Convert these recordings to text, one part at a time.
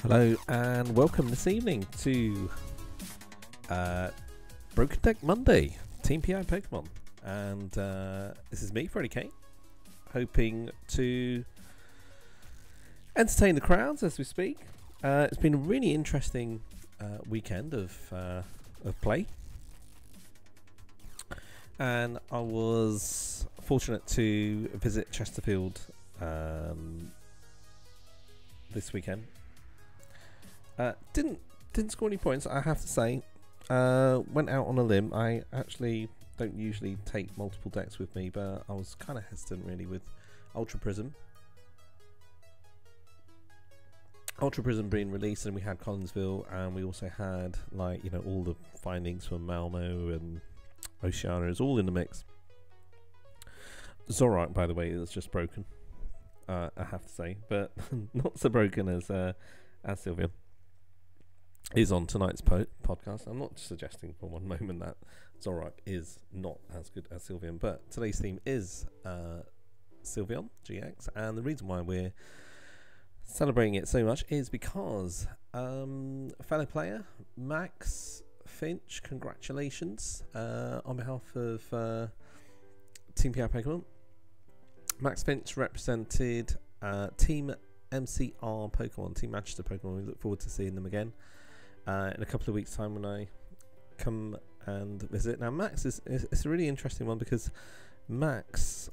Hello and welcome this evening to Broken Deck Monday, TeamPIPokemon, and this is me, Freddy K, hoping to entertain the crowds as we speak. It's been a really interesting weekend of play, and I was fortunate to visit Chesterfield this weekend. Didn't score any points, I have to say. Went out on a limb. I actually don't usually take multiple decks with me, but I was kind of hesitant really with Ultra Prism. Ultra Prism being released, and we had Collinsville, and we also had, like, you know, all the findings from Malmo and Oceania is all in the mix. Zorak, by the way, is just broken, I have to say, but not so broken as Sylveon is on tonight's podcast. I'm not suggesting for one moment that Zorak is not as good as Sylveon, but today's theme is Sylveon GX, and the reason why we're celebrating it so much is because a fellow player, Max Finch, congratulations on behalf of TeamPIPokemon. Max Finch represented Team MCR Pokemon, Team Manchester Pokemon. We look forward to seeing them again in a couple of weeks' time when I come and visit. Now, Max it's a really interesting one because Max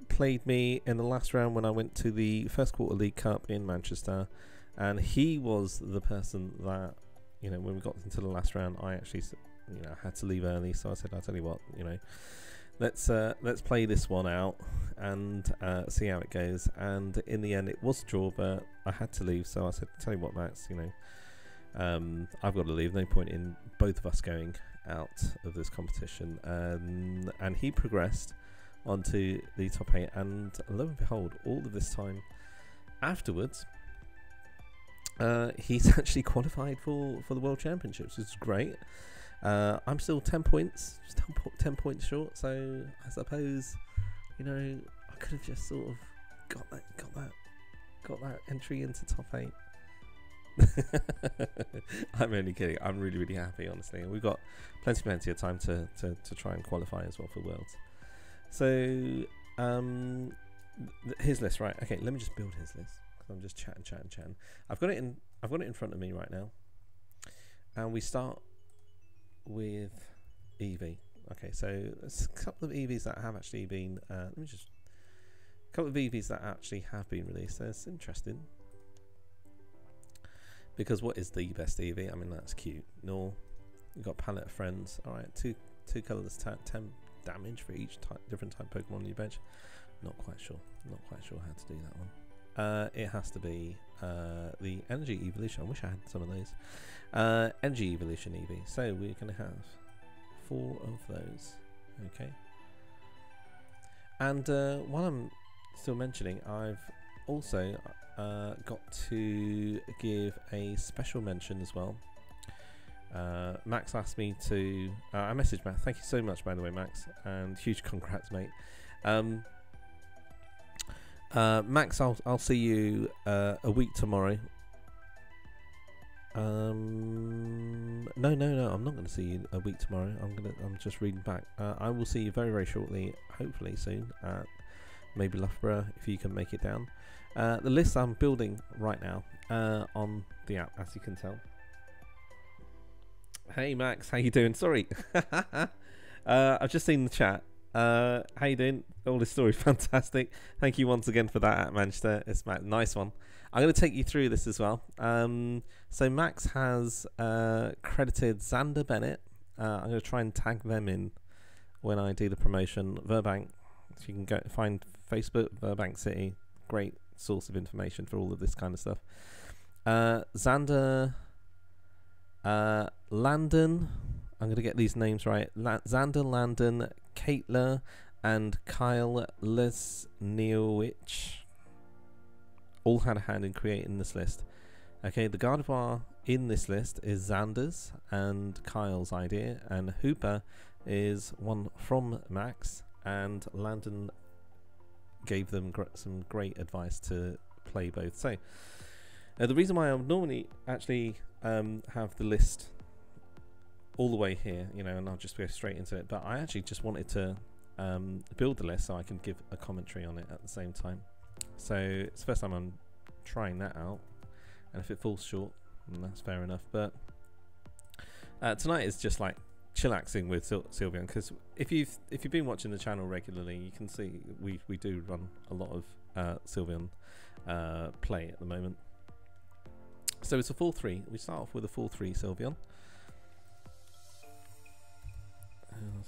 played me in the last round when I went to the first quarter League Cup in Manchester, and he was the person that, you know, when we got into the last round, I actually, you know, had to leave early. So I said, I'll tell you what, you know, let's play this one out and see how it goes. And in the end, it was a draw, but I had to leave. So I said, tell you what, Max, you know, I've got to leave. No point in both of us going out of this competition. And he progressed onto the top 8, and lo and behold, all of this time afterwards, he's actually qualified for the World Championships, which is great. I'm still 10 points short, so I suppose, you know, I could have just sort of got that entry into top 8. I'm only kidding. I'm really happy, honestly, and we've got plenty of time to try and qualify as well for Worlds. So his list, right? Okay, let me just build his list because I'm just chatting. I've got it in front of me right now, and we start with Eevee. Okay, so there's a couple of Eevees that have actually been a couple of Eevees that actually have been released. That's interesting, because what is the best Eevee? I mean, that's cute. No, you've got Palette of Friends. All right, two colors, 10 damage for each different type Pokemon on your bench. Not quite sure how to do that one. It has to be the Energy Evolution. I wish I had some of those. Energy Evolution Eevee. So we're going to have 4 of those. Okay. And while I'm still mentioning, I've also got to give a special mention as well. Max asked me to. I messaged Max. Thank you so much, by the way, Max, and huge congrats, mate. Max, I'll see you a week tomorrow. No, I'm not going to see you a week tomorrow. I'm just reading back. I will see you very shortly, hopefully soon, at maybe Loughborough if you can make it down. The list I'm building right now on the app, as you can tell. Hey Max, how you doing? Sorry, I've just seen the chat. How you doing? All this story, fantastic. Thank you once again for that at Manchester. It's Max, nice one. I'm going to take you through this as well. So Max has credited Xander Bennett. I'm going to try and tag them in when I do the promotion. Burbank, if you can go find Facebook, Burbank City, great source of information for all of this kind of stuff. Xander Landon, I'm going to get these names right. Xander Landon, Caitler, and Kyle Lesniewicz all had a hand in creating this list. Okay, the Gardevoir in this list is Xander's and Kyle's idea, and Hooper is one from Max, and Landon gave them some great advice to play both. So The reason why I would normally actually have the list all the way here, you know, and I'll just go straight into it, but I actually just wanted to build the list so I can give a commentary on it at the same time. So it's the first time I'm trying that out, and if it falls short, then that's fair enough. But tonight is just like chillaxing with Sylveon, because if you've been watching the channel regularly, you can see we do run a lot of Sylveon play at the moment. So it's a 4-3. We start off with a 4-3 Sylveon.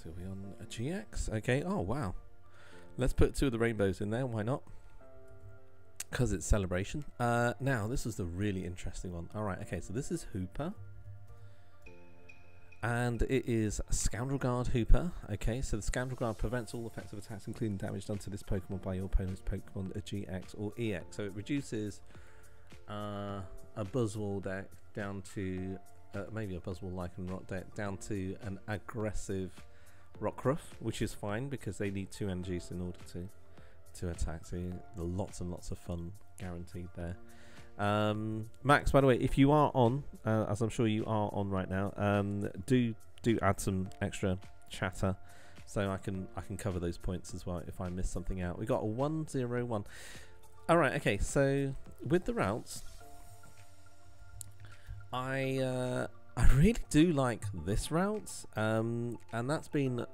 Sylveon a GX. Okay. Oh wow. Let's put 2 of the rainbows in there. Why not? Because it's celebration. Now this is the really interesting one. All right. Okay. So this is Hooper, and it is Scoundrel Guard Hooper. Okay. So the Scoundrel Guard prevents all effective attacks, including damage done to this Pokemon by your opponent's Pokemon, a GX or EX. So it reduces a Buzzwole deck down to maybe a Buzzwole Lycanroc deck down to an aggressive Rockruff, which is fine because they need 2 energies in order to attack. So lots and lots of fun guaranteed there. Max, by the way, if you are on, as I'm sure you are on right now, do add some extra chatter so I can cover those points as well if I miss something out. We got a 1-0-1. All right, okay. So with the routes, I really do like this route, and that's been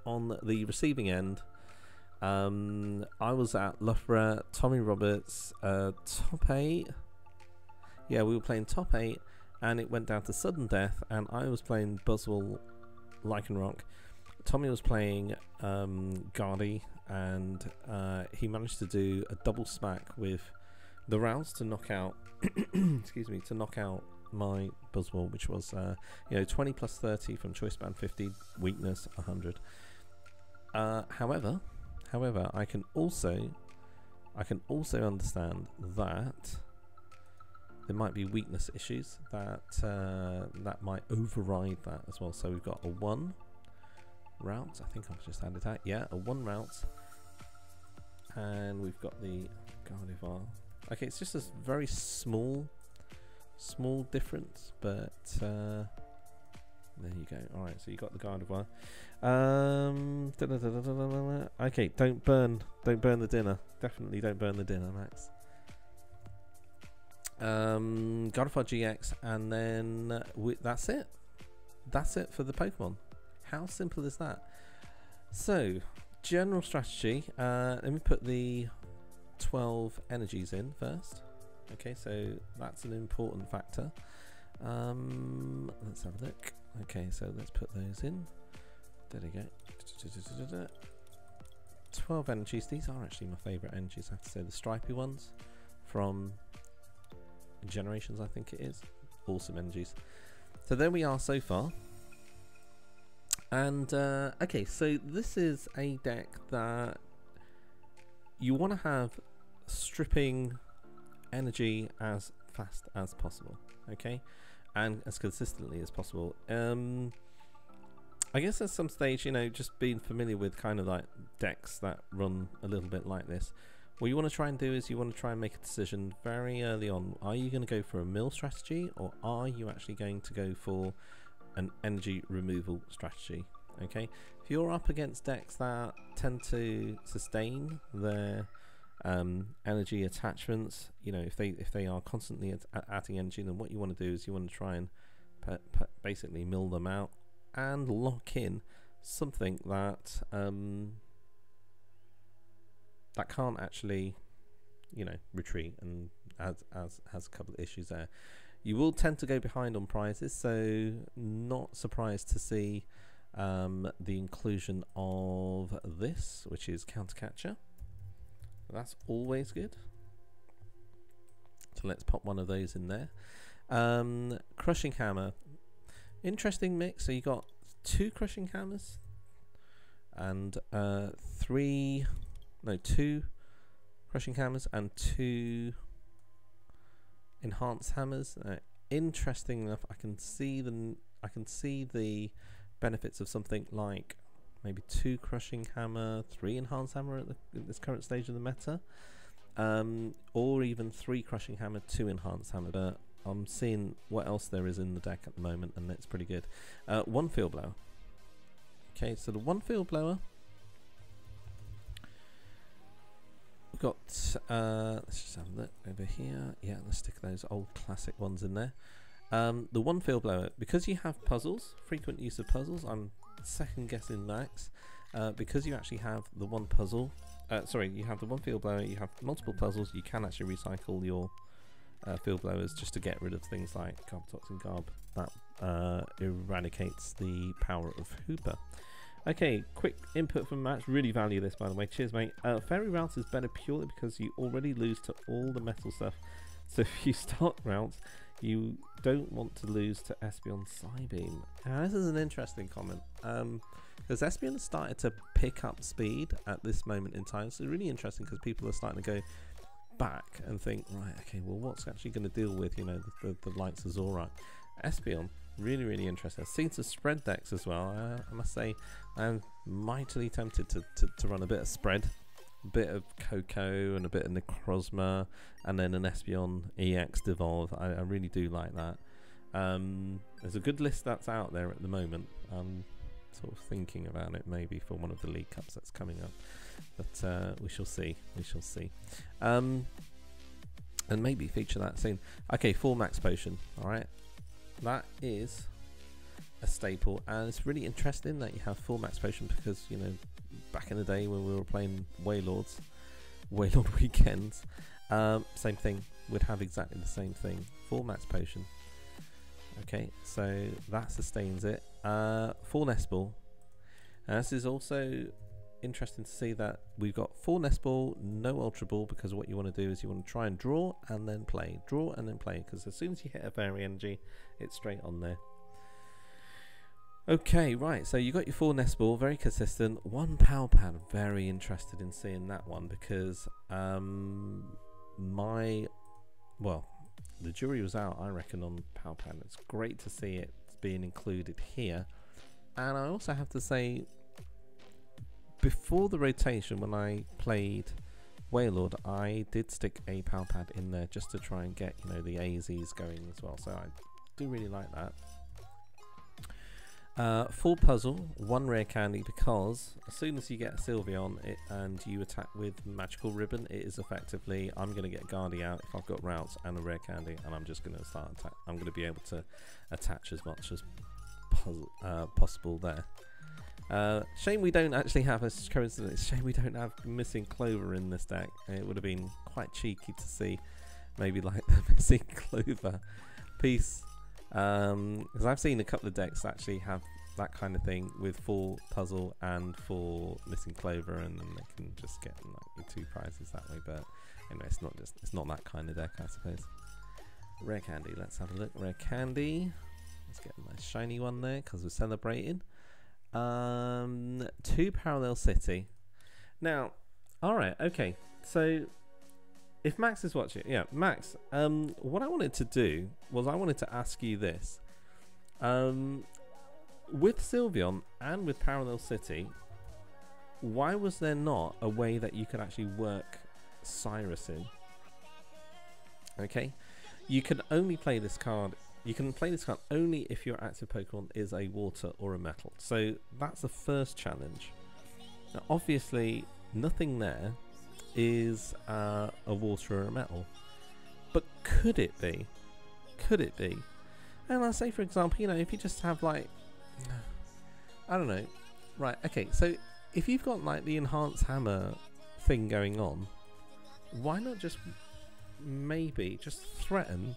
on the receiving end. I was at Loughborough, Tommy Roberts, top 8. Yeah, we were playing top 8, and it went down to sudden death, and I was playing Buzzwole Lycanroc. Tommy was playing Guardy, and he managed to do a double smack with the routes to knock out excuse me, to knock out my Buzzwole, which was 20 plus 30 from choice band 50, weakness 100. However, I can also understand that there might be weakness issues that might override that as well. So we've got a 1 route. I think I've just added that. Yeah, a 1 route, and we've got the Gardevoir. Okay, it's just a very small difference, but there you go. All right, so you got the Gardevoir. Okay, don't burn the dinner. Definitely don't burn the dinner, Max. Gardevoir GX, and then that's it. That's it for the Pokemon. How simple is that? So, general strategy. Let me put the 12 energies in first. Okay, so that's an important factor. Let's have a look. Okay, so let's put those in. There we go. 12 energies. These are actually my favourite energies, I have to say. The stripy ones from Generations, I think it is. Awesome energies. So there we are so far. And okay, so this is a deck that you want to have stripping energy as fast as possible, okay, and as consistently as possible. I guess at some stage, just being familiar with kind of like decks that run a little bit like this, what you want to try and do is you want to try and make a decision very early on. Are you going to go for a mill strategy, or are you actually going to go for an energy removal strategy? Okay, if you're up against decks that tend to sustain their energy attachments, if they are constantly adding energy, then what you want to do is you want to try and basically mill them out and lock in something that that can't actually retreat, and has a couple of issues there. You will tend to go behind on prizes, so not surprised to see the inclusion of this, which is Counter Catcher. That's always good. So let's pop one of those in there. Crushing Hammer. Interesting mix. So you got 2 Crushing Hammers and 2 Crushing Hammers and 2 Enhanced Hammers. Interesting enough, I can see the benefits of something like maybe 2 Crushing Hammer, 3 Enhanced Hammer at this current stage of the meta. or even 3 Crushing Hammer, 2 Enhanced Hammer. But I'm seeing what else there is in the deck at the moment, and it's pretty good. 1 Field Blower. Okay, so the 1 Field Blower. We've got, let's just have a look over here. Yeah, let's stick those old classic ones in there. The 1 Field Blower, because you have puzzles, frequent use of puzzles, I'm second guessing Max, because you actually have the one puzzle, you have the 1 Field Blower, you have multiple puzzles, you can actually recycle your Field Blowers just to get rid of things like Carbotoxin Garb. That eradicates the power of Hooper. Okay, quick input from Max. Really value this, by the way. Cheers, mate. Fairy Route is better purely because you already lose to all the metal stuff. So if you start routes, you don't want to lose to Espeon Psybeam. Now, this is an interesting comment. Because Espeon has started to pick up speed at this moment in time. So it's really interesting because people are starting to go back and think, right, okay, well, what's actually going to deal with, you know, the likes of Zorak? Espeon, really interesting. I've seen some spread decks as well. I must say, I'm mightily tempted to run a bit of spread, a bit of Coco and a bit of Necrozma, and then an Espeon EX Devolve. I really do like that. There's a good list that's out there at the moment. I'm sort of thinking about it maybe for one of the League Cups that's coming up, but we shall see. We shall see. And maybe feature that soon. Okay, 4 Max Potion. All right. That is a staple, and it's really interesting that you have 4 Max Potion because, you know, back in the day when we were playing Wailord weekends, same thing, would have exactly the same thing. 4 Max Potion. Okay, so that sustains it. 4 Nest Ball. And this is also interesting to see that we've got 4 Nest Ball, no Ultra Ball, because what you want to do is you want to try and draw and then play. Draw and then play, because as soon as you hit a Fairy Energy, it's straight on there. Okay, right, so you got your 4 Nest Ball, very consistent. 1 Power Pad, very interested in seeing that one, because the jury was out, I reckon, on Power Pad. It's great to see it being included here. And I also have to say, before the rotation, when I played Wailord, I did stick a Power Pad in there just to try and get, you know, the AZs going as well. So I do really like that. 4 Puzzle, 1 Rare Candy, because as soon as you get a Sylveon and you attack with Magical Ribbon, it is effectively, I'm going to get Guardy out if I've got routes and a Rare Candy, and I'm just going to start attack. I'm going to be able to attach as much as possible there. Shame we don't actually have a coincidence. Shame we don't have Missing Clover in this deck. It would have been quite cheeky to see maybe like the Missing Clover piece. Because I've seen a couple of decks actually have that kind of thing with 4 Puzzle and 4 Missing Clover, and then they can just get like 2 prizes that way. But anyway, it's not that kind of deck, I suppose. Rare Candy, let's have a look. Rare Candy, let's get a nice shiny one there because we're celebrating. 2 Parallel City. Now, alright, okay, so if Max is watching, yeah, Max, what I wanted to do was I wanted to ask you this. With Sylveon and with Parallel City, why was there not a way that you could actually work Cyrus in? Okay, you can only play this card. You can play this card only if your active Pokemon is a water or a metal. So that's the first challenge. Now, obviously, nothing there is a water or a metal. But could it be? Could it be? And I'll say, for example, you know, if you just have like, I don't know. Right, okay, so if you've got like the Enhanced Hammer thing going on, why not just maybe just threaten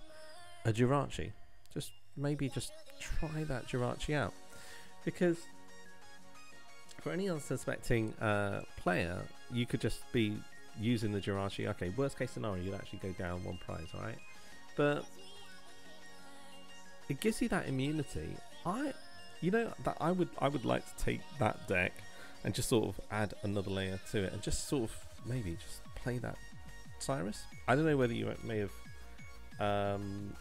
a Jirachi? Just maybe just try that Jirachi out, because for any unsuspecting player, you could just be using the Jirachi. Okay, worst case scenario, you'd actually go down 1 prize, right? But it gives you that immunity. You know, that I would like to take that deck and just sort of add another layer to it and just sort of maybe just play that Cyrus. I don't know whether you may have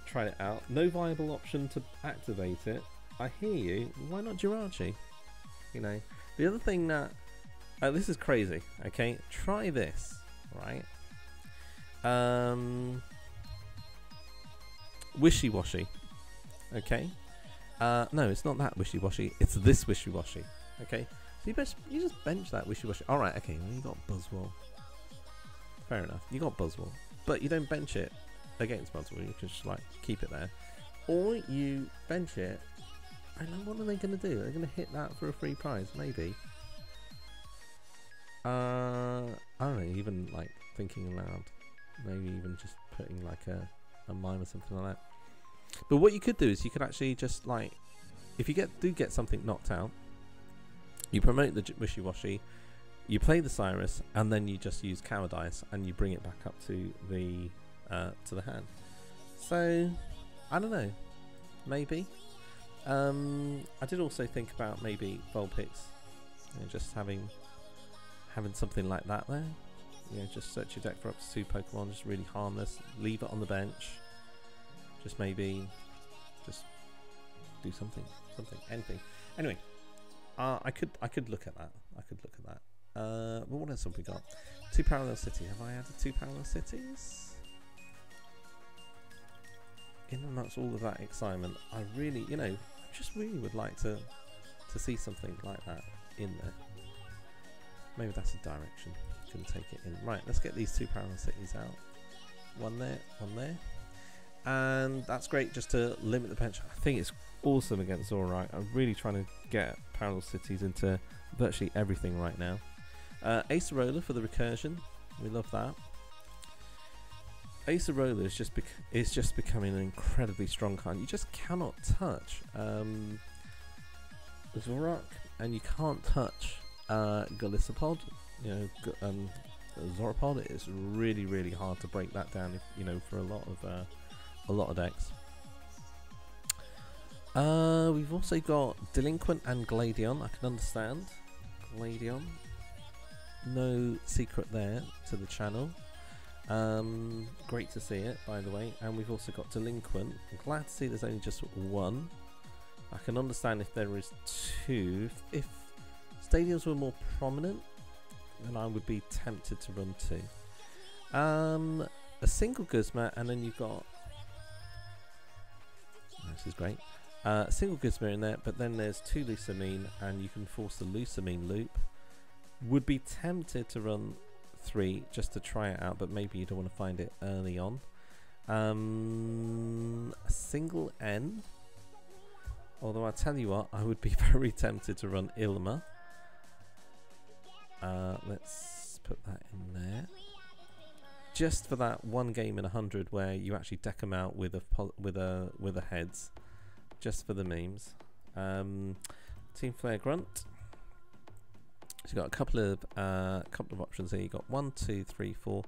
tried it out. No viable option to activate it. I hear you. Why not Jirachi? You know, the other thing that this is crazy. Okay, try this. Right, Wishy-washy. Okay. No, it's not that wishy-washy. It's this wishy-washy. Okay. So you just bench that wishy-washy. All right. Okay. Well, you got Buzzwole. Fair enough. You got Buzzwole, but you don't bench it against Buzzwole. You can just like keep it there, or you bench it. And then what are they going to do? They're going to hit that for a free prize, maybe. I don't know. Even like thinking aloud, maybe even just putting like a mime or something like that. But what you could do is you could actually just like, if you do get something knocked out, you promote the wishy-washy, you play the Cyrus, and then you just use Cowardice and you bring it back up to the hand. So I don't know, maybe. I did also think about maybe Vulpix, just having something like that there. Just search your deck for up to 2 Pokemon, just really harmless. Leave it on the bench. Just maybe, just do something, anything. Anyway, I could look at that. Well, what else have we got? 2 Parallel City. Have I added 2 Parallel Cities? In amongst all of that excitement, I really, just really would like to see something like that in there. Maybe that's a direction. Can take it in. Right, let's get these 2 Parallel Cities out. One there, one there. And that's great just to limit the bench. I think it's awesome against Zorite. I'm really trying to get Parallel Cities into virtually everything right now. Acerola for the recursion. We love that. Acerola is just becoming an incredibly strong card. You just cannot touch Zoroark, and you can't touch Golisopod. Zoropod. It's really, really hard to break that down. For a lot of decks. We've also got Delinquent and Gladion. I can understand Gladion. No secret there to the channel. Great to see it, by the way. And we've also got Delinquent. I'm glad to see there's only just one. I can understand if there is 2. If Stadiums were more prominent, then I would be tempted to run 2. A single Guzma, and then you've got... This is great. Single Guzma in there, but then there's 2 Lusamine, and you can force the Lusamine loop. Would be tempted to run 3 just to try it out, but maybe you don't want to find it early on. A single N. Although I tell you what, I would be very tempted to run Ilma. Let's put that in there. Just for that one game in 100 where you actually deck them out with a heads, just for the memes. Team Flare Grunt. So you've got a couple of options here. You've got 1, 2, 3, 4.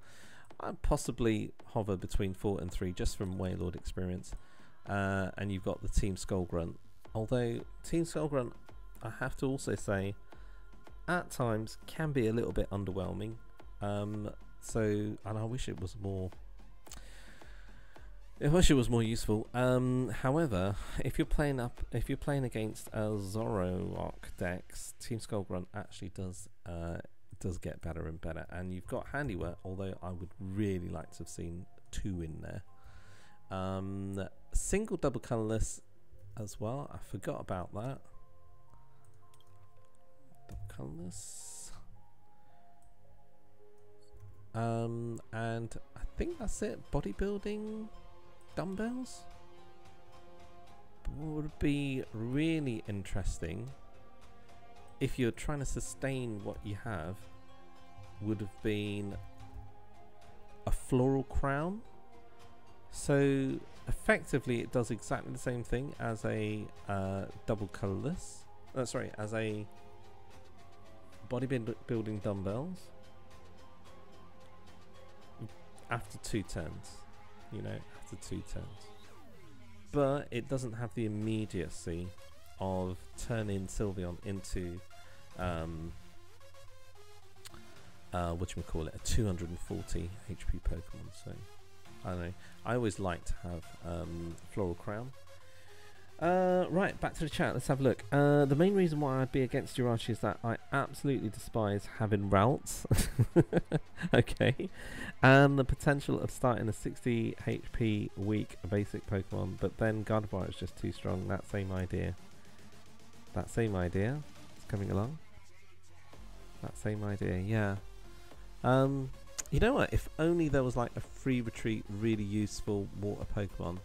I'd possibly hover between 4 and 3 just from Wailord experience. And you've got the Team Skull Grunt. Although Team Skull Grunt, I have to also say, at times can be a little bit underwhelming. And I wish it was more. I wish it was more useful. However, if you're playing against Zoroark decks, Team Skull Grunt actually does get better and better. And you've got Handiwork, although I would really like to have seen 2 in there. Single double colorless as well. I forgot about that. Double colorless. And I think that's it. Bodybuilding dumbbells. But what would be really interesting if you're trying to sustain what you have would have been a floral crown. So effectively it does exactly the same thing as a double colorless. Sorry, as a bodybuilding dumbbells. After 2 turns, after 2 turns, but it doesn't have the immediacy of turning Sylveon into whatchamacallit, a 240 HP Pokemon. So I don't know. I always like to have Floral Crown. Right, back to the chat. Let's have a look. The main reason why I'd be against Jirachi is that I absolutely despise having routes. Okay. And the potential of starting a 60 HP weak basic Pokemon, but then Gardevoir is just too strong. That same idea. That same idea is coming along. That same idea, yeah. You know what? If only there was like a free retreat, really useful water Pokemon.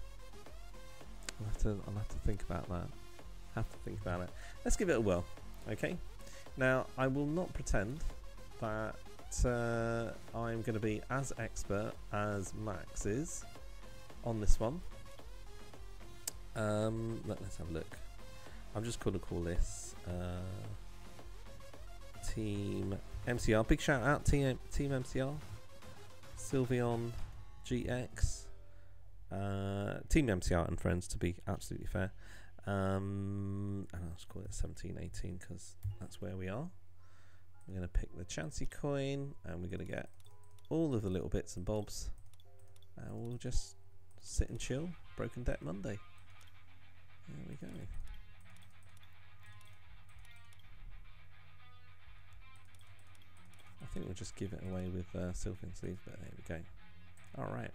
I'll have to think about that. Have to think about it. Let's give it a whirl. Okay. Now I will not pretend that I'm going to be as expert as Max is on this one. Let's have a look. I'm just going to call this Team MCR. Big shout out Team MCR. Sylveon GX. Team MCR and friends, to be absolutely fair. And I'll just call it 1718 because that's where we are. We're going to pick the Chansey coin and we're going to get all of the little bits and bobs. And we'll just sit and chill. Broken Deck Monday. There we go. I think we'll just give it away with Sylveon Sleeves, but there we go. Alright.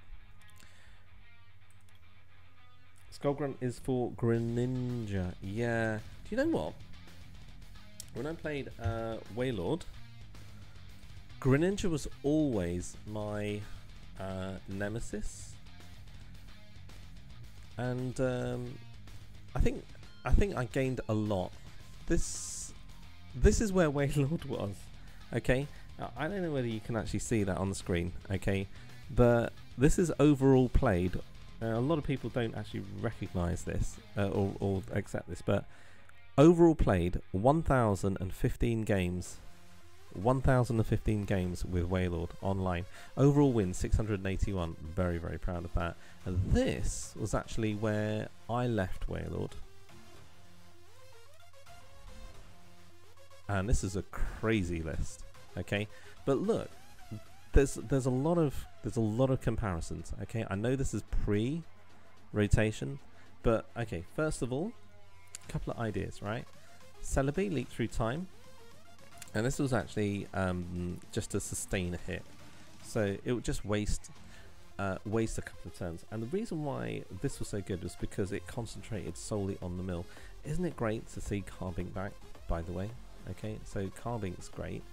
Skullgrunt is for Greninja. Yeah. Do you know what? When I played Wailord, Greninja was always my nemesis. And I think I gained a lot. This is where Wailord was. Okay? Now, I don't know whether you can actually see that on the screen. Okay? But this is overall played. A lot of people don't actually recognise this or accept this, but overall played 1,015 games. 1,015 games with Wailord online. Overall wins 681. Very, very proud of that. And this was actually where I left Wailord. And this is a crazy list. Okay, but look. There's a lot of comparisons. Okay, I know this is pre-rotation, but okay. First of all, a couple of ideas, right? Celebi leaked through time, and this was actually just to sustain a hit, so it would just waste a couple of turns. And the reason why this was so good was because it concentrated solely on the mill. Isn't it great to see Carbink back? By the way, okay, so Carbink's great.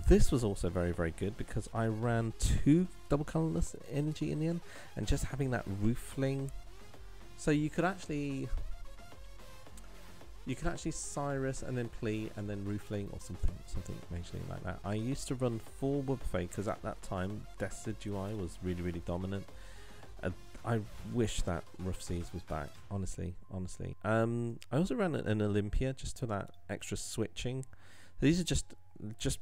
This was also very, very good because I ran 2 double colorless energy in the end, and just having that roofling, so you could actually Cyrus and then Plea and then roofling or something majorly like that. I used to run 4 Wobbuffet because at that time Decidueye was really, really dominant. I wish that Rough Seas was back, honestly. I also ran an Olympia just for that extra switching. These are just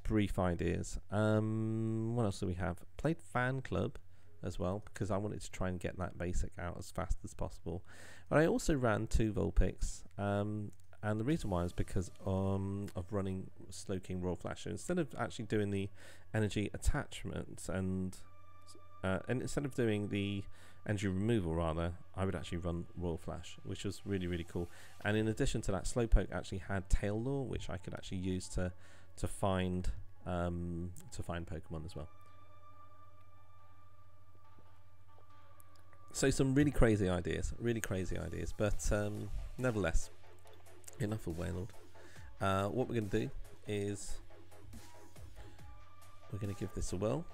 brief ideas. What else do we have? Played Fan Club as well because I wanted to try and get that basic out as fast as possible. But I also ran 2 Vulpix, and the reason why is because of running Slowking Royal Flash. So instead of actually doing the energy attachments and instead of doing the energy removal, rather, I would actually run Royal Flash, which was really, really cool. And in addition to that, Slowpoke actually had Tail Lure, which I could actually use to find Pokemon as well. So some really crazy ideas, but nevertheless, enough of Wailord. What we're going to do is we're going to give this a whirl,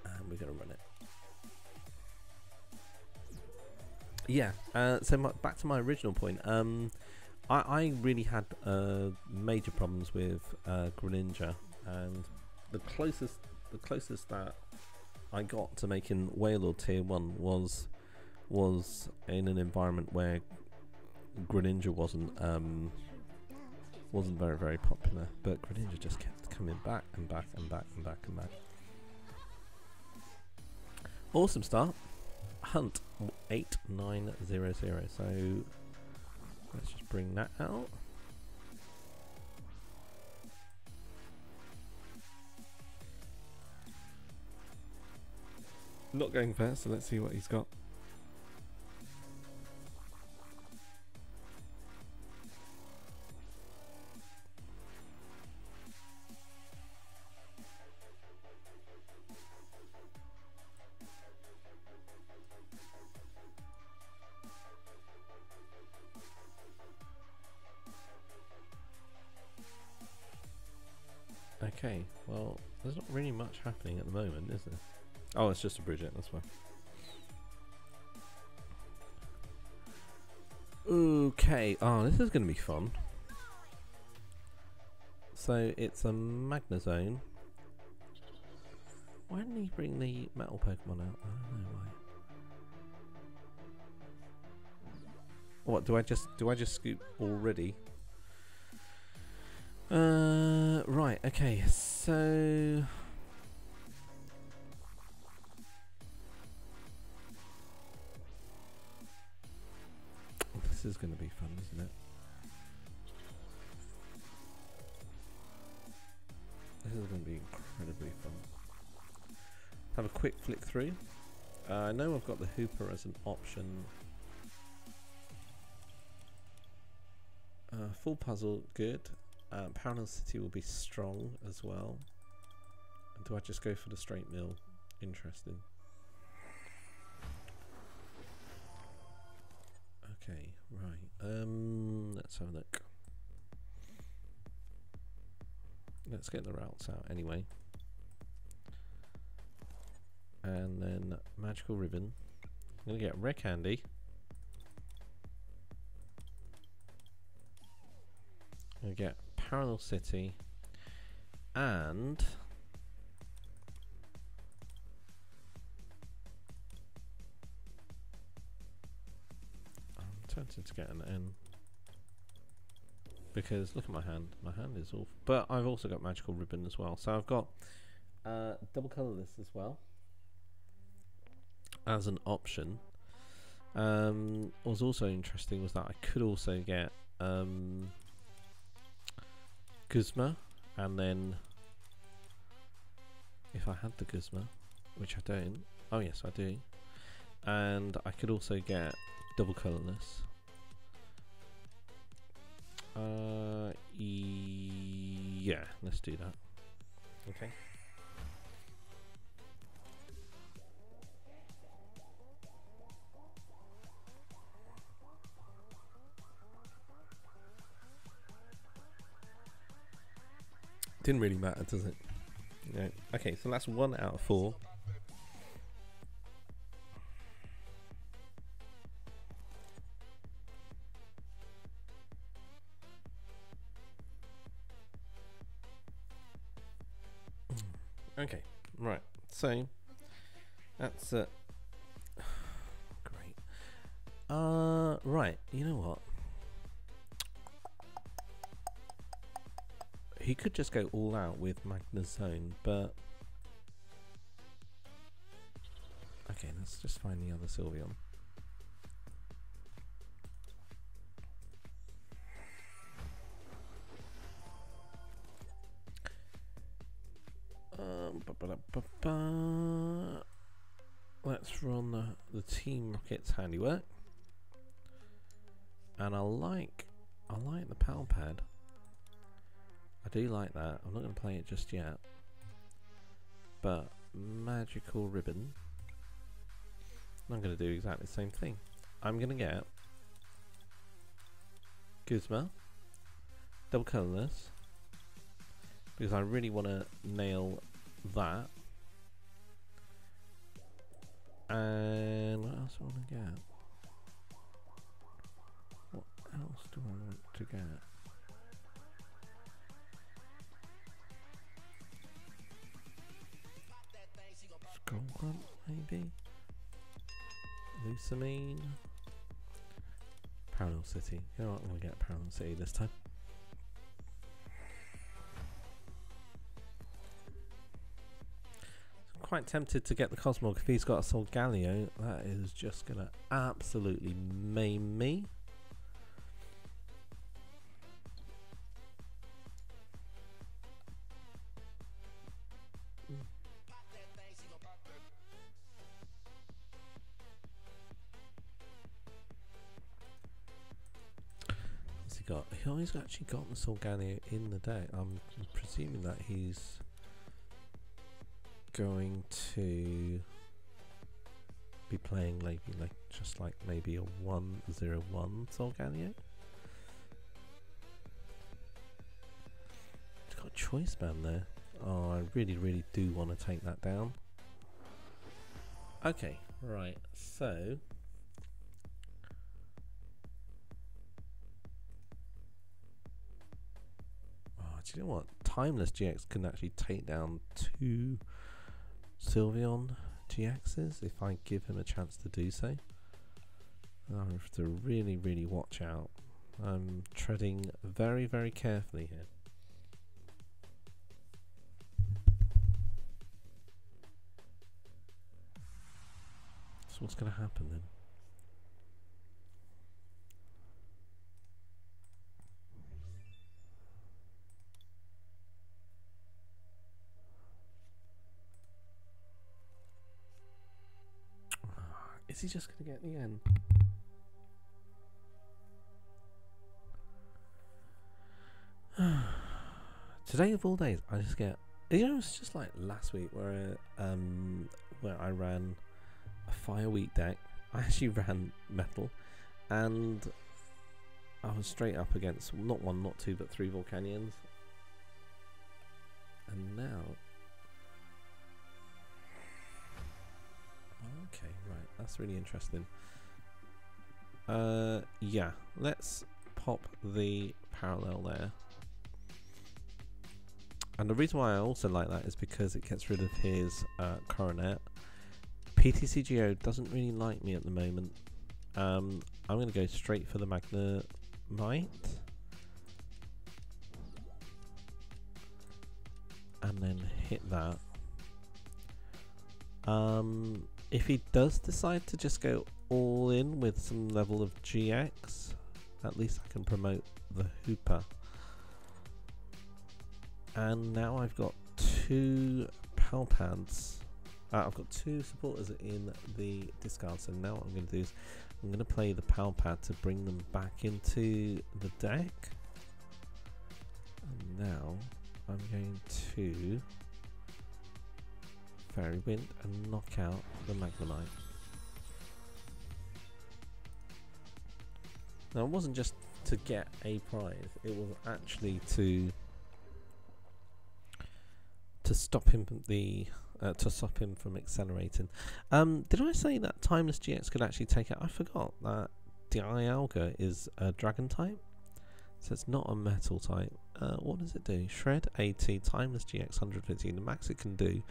and we're going to run it. Yeah. So back to my original point. I really had major problems with Greninja, and the closest that I got to making Wailord tier 1 was in an environment where Greninja wasn't very, very popular, but Greninja just kept coming back and back and back and back and back. Awesome start. Hunt 8900. So let's just bring that out. Not going fast, so let's see what he's got. Okay, well, there's not really much happening at the moment, is there? Oh, it's just a Bridget, that's why. Okay, oh, this is going to be fun. So, it's a Magnezone. Why didn't he bring the metal Pokemon out? I don't know why. What, do I just scoop already? Right, okay, so... This is going to be fun, isn't it? This is going to be incredibly fun. Have a quick flick through. I know I've got the Hooper as an option. Full puzzle, good. Parallel City will be strong as well. Do I just go for the straight mill? Interesting. Okay, right. Let's have a look. Let's get the routes out anyway. And then Magical Ribbon. I'm gonna get Rare Candy. I'm gonna get Parallel City. And I'm tempted to get an N. Because look at my hand. My hand is awful. But I've also got Magical Ribbon as well. So I've got double colourless as well as an option. What was also interesting was that I could also get Guzma, and then if I had the Guzma, which I don't, oh yes I do, and I could also get double colourless. Yeah, let's do that. Okay. Didn't really matter, does it? No. Okay, so that's 1 out of 4. Okay, right. So that's great. Right. You know what? He could just go all out with Magnezone, but okay, let's just find the other Sylveon. Let's run the Team Rocket's handiwork, and I like the Pal Pad. I do like that. I'm not going to play it just yet, but Magical Ribbon. I'm going to do exactly the same thing. I'm going to get Guzma, double colourless, because I really want to nail that. And what else do I want to get? What else do I want to get? Skullgrunt, maybe? Lucamine? Parallel City. You know what? I'm going to get Parallel City this time. Quite tempted to get the Cosmog if he's got a Solgaleo. That is just gonna absolutely maim me. What's he got? He's actually got the Solgaleo in the deck. I'm presuming that he's going to be playing like just like maybe a 1/01 Solgaleo. It's got a choice band there. Oh, I really do want to take that down. Okay, right, so... Oh, do you know what? Timeless GX can actually take down 2 Sylveon GXs if I give him a chance to do so. I have to really watch out. I'm treading very carefully here. So what's going to happen then? Is he just going to get the end? Today of all days, I just get... You know, it's just like last week where I ran a Fire Week deck. I actually ran Metal, and I was straight up against not 1, not 2, but 3 Volcanions. And now... Okay, right, that's really interesting. Yeah, let's pop the parallel there. And the reason why I also like that is because it gets rid of his Coronet. Ptcgo doesn't really like me at the moment. I'm going to go straight for the Magnemite. And then hit that. If he does decide to just go all in with some level of GX, at least I can promote the Hooper. And now I've got 2 Palpads. I've got 2 supporters in the discard, so now what I'm going to do is I'm going to play the Palpad to bring them back into the deck. And now I'm going to Fairy Wind and knock out the Magnemite. Now it wasn't just to get a prize, it was actually to stop him from from accelerating. Did I say that Timeless GX could actually take out? I forgot that Dialga is a Dragon type, so it's not a Metal type. What does it do? Shred 80, Timeless GX 150. The max it can do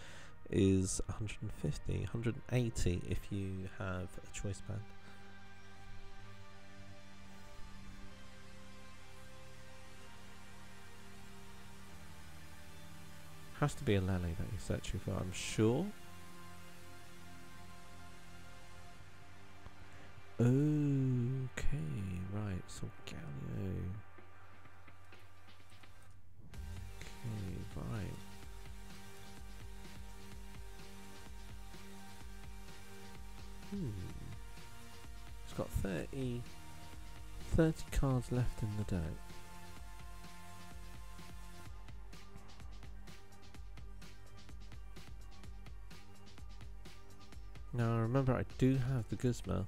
is 150, 180 if you have a choice band. Has to be a Lally that you're searching for, I'm sure. Okay, right, so Galio. Okay, right. It's got 30 cards left in the deck. Now remember, I do have the Guzma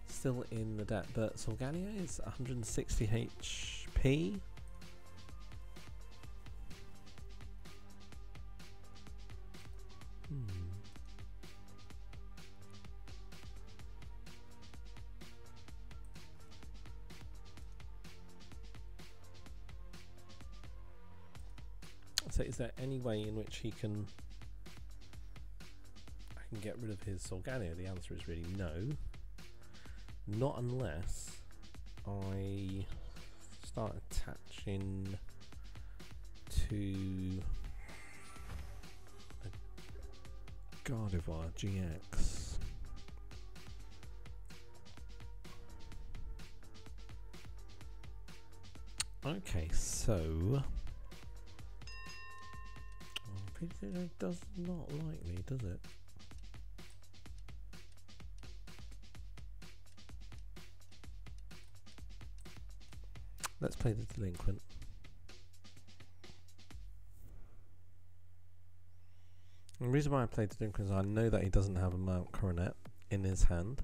still in the deck, but Solgaleo is 160 HP. So is there any way in which I can get rid of his Solgaleo? The answer is really no. Not unless I start attaching to a Gardevoir GX. Okay, so Ptcgo does not like me, does it? Let's play the Delinquent. The reason why I played the Delinquent is I know that he doesn't have a Mount Coronet in his hand.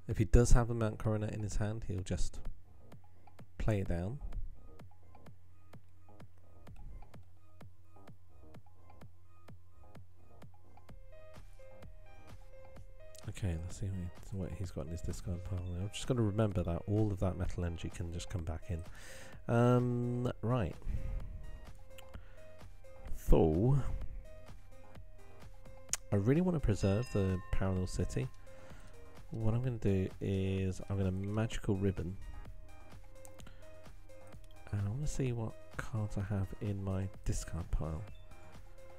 If he does have a Mount Coronet in his hand, he'll just play it down. Okay, let's see what he's got in his discard pile. I've just got to remember that all of that metal energy can just come back in. Right. So, I really want to preserve the Parallel City. What I'm going to do is I'm going to Magical Ribbon. And I want to see what cards I have in my discard pile.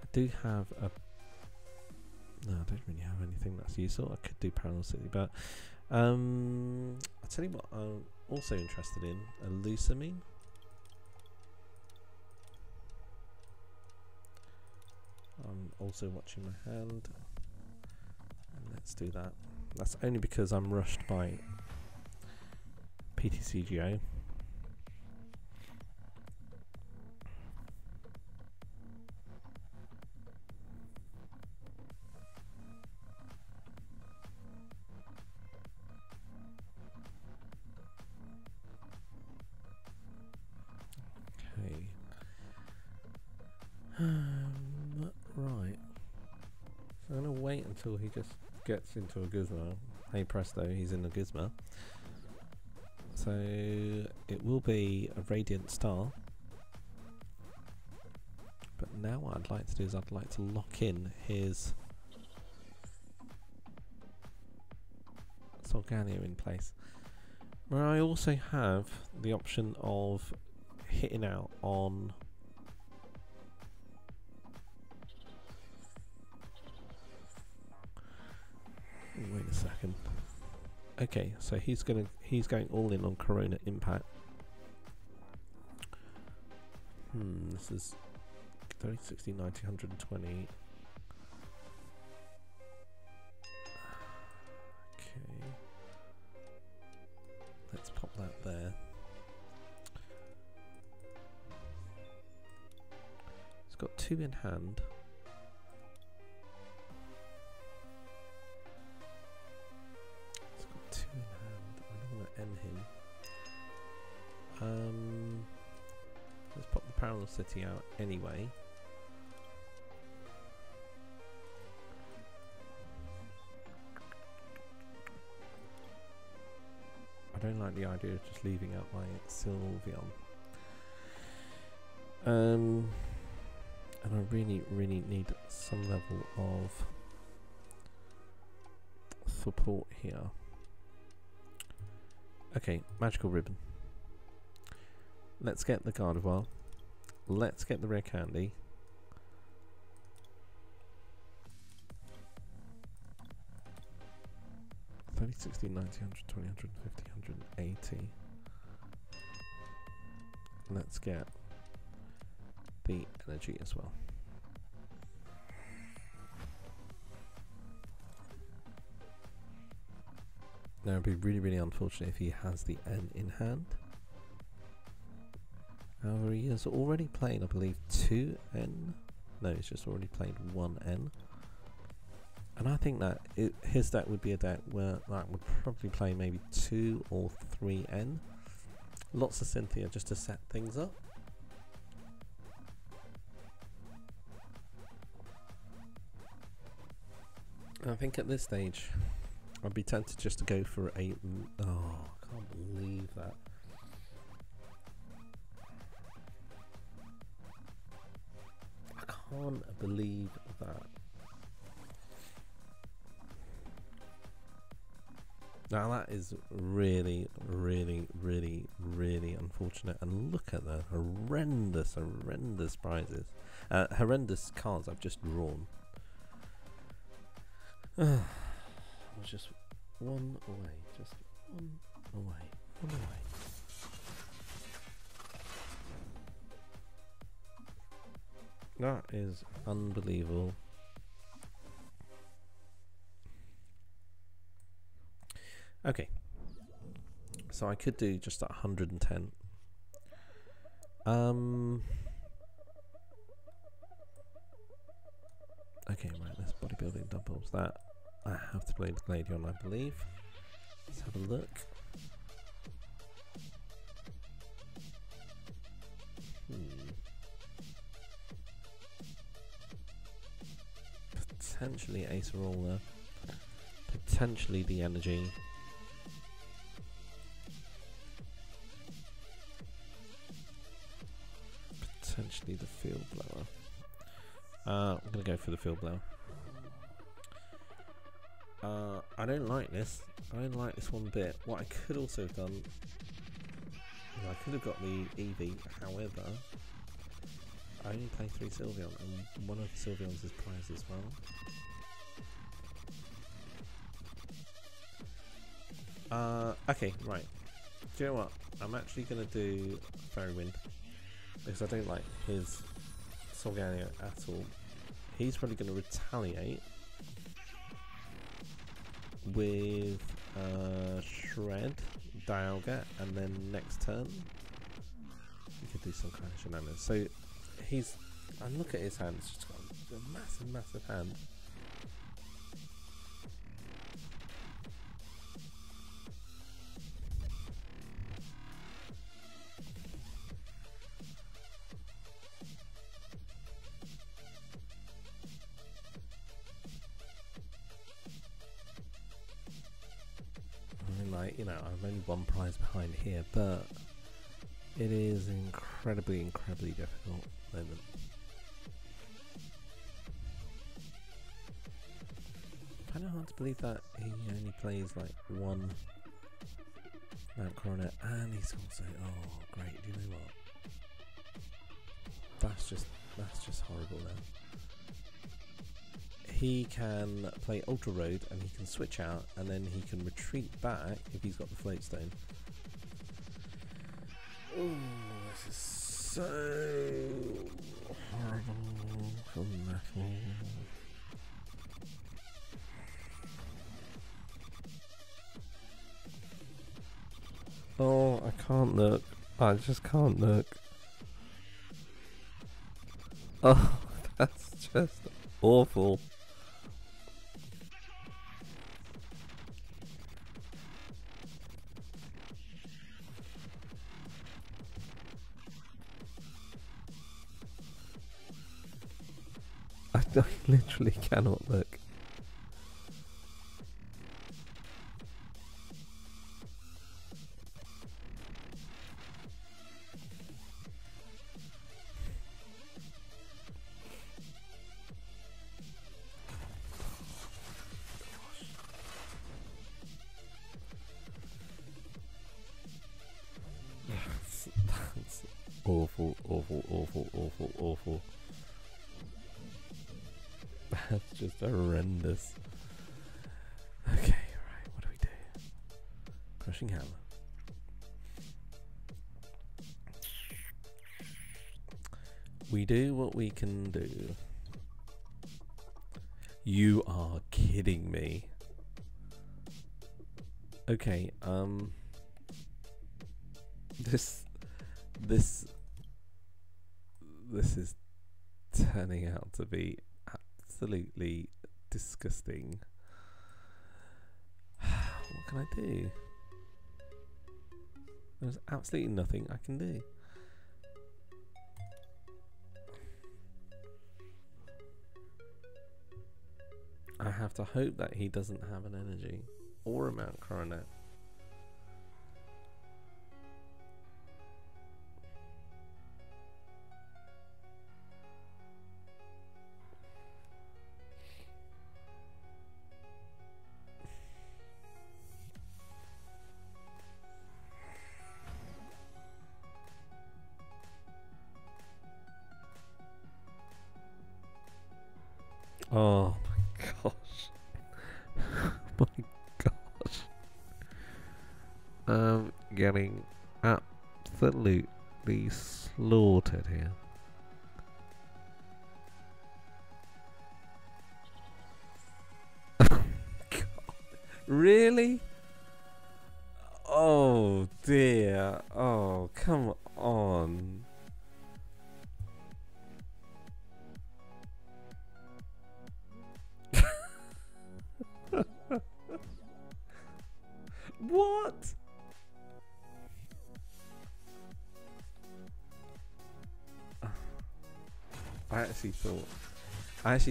I do have a... No, I don't really have anything that's useful. I could do Parallel City, but... I'll tell you what I'm also interested in. A Lusamine. I'm also watching my hand. And let's do that. That's only because I'm rushed by Ptcgo. Okay. Right. So I'm going to wait until he just gets into a Gizmo. Hey presto, he's in a Gizmo. So it will be a Radiant Star. But now what I'd like to do is I'd like to lock in his Solgaleo in place. Where I also have the option of hitting out on wait a second. Okay, so he's going all in on Corona Impact. This is 30, 60, 90, 120. Okay. Let's pop that there. He's got 2 in hand. End him. Let's pop the Parallel City out anyway. I don't like the idea of just leaving out my Sylveon. And I really need some level of support here. Okay, Magical Ribbon. Let's get the Gardevoir. Let's get the Rare Candy. $30, $60, $90, $120, $150, $180. Let's get the energy as well. Now it'd be really unfortunate if he has the N in hand. However, he has already played, I believe, 2 N. No, he's just already played 1 N. And I think that his deck would be a deck where that would probably play maybe 2 or 3 N. Lots of Cynthia just to set things up. I think at this stage I'd be tempted just to go for a... Oh, I can't believe that. I can't believe that. Now that is really unfortunate. And look at the horrendous prizes. Horrendous cards I've just drawn. I was just one away, just one away. That is unbelievable. Okay, so I could do just at 110. Okay, right, this bodybuilding doubles that. I have to play the Gladion, I believe. Let's have a look. Potentially Acerola. Potentially the energy. Potentially the field blower. I'm gonna go for the field blower. I don't like this. I don't like this one bit. What I could also have done, I could have got the Eevee. However, I only play 3 Sylveon, and one of the Sylveons is prize as well. Okay, right. Do you know what? I'm actually gonna do Fairy Wind because I don't like his Solgaleo at all. He's probably gonna retaliate with Shred, Dialga, and then next turn you could do some kind of shenanigans. So he's, and look at his hand, it's just got a massive, massive hand. Like, you know, I'm only one prize behind here, but it is incredibly, incredibly difficult moment. Kind of hard to believe that he only plays like 1 Mount Coronet, and he's also, oh great, do you know what? That's just horrible now. He can play Ultra Road and he can switch out and then he can retreat back if he's got the Float Stone. Oh, this is so horrible from Metal. Oh, I can't look. I just can't look. Oh, that's just awful. I literally cannot look. That's awful, awful, awful, awful, awful. That's just horrendous. Okay, right, what do we do? Crushing Hammer. We do what we can do. You are kidding me. Okay, this is turning out to be absolutely disgusting. What can I do? There's absolutely nothing I can do. I have to hope that he doesn't have an energy or a Mount Coronet. Oh my gosh. My gosh. I'm getting absolutely slaughtered here. God. Really? Oh dear. Oh, come on. What? I actually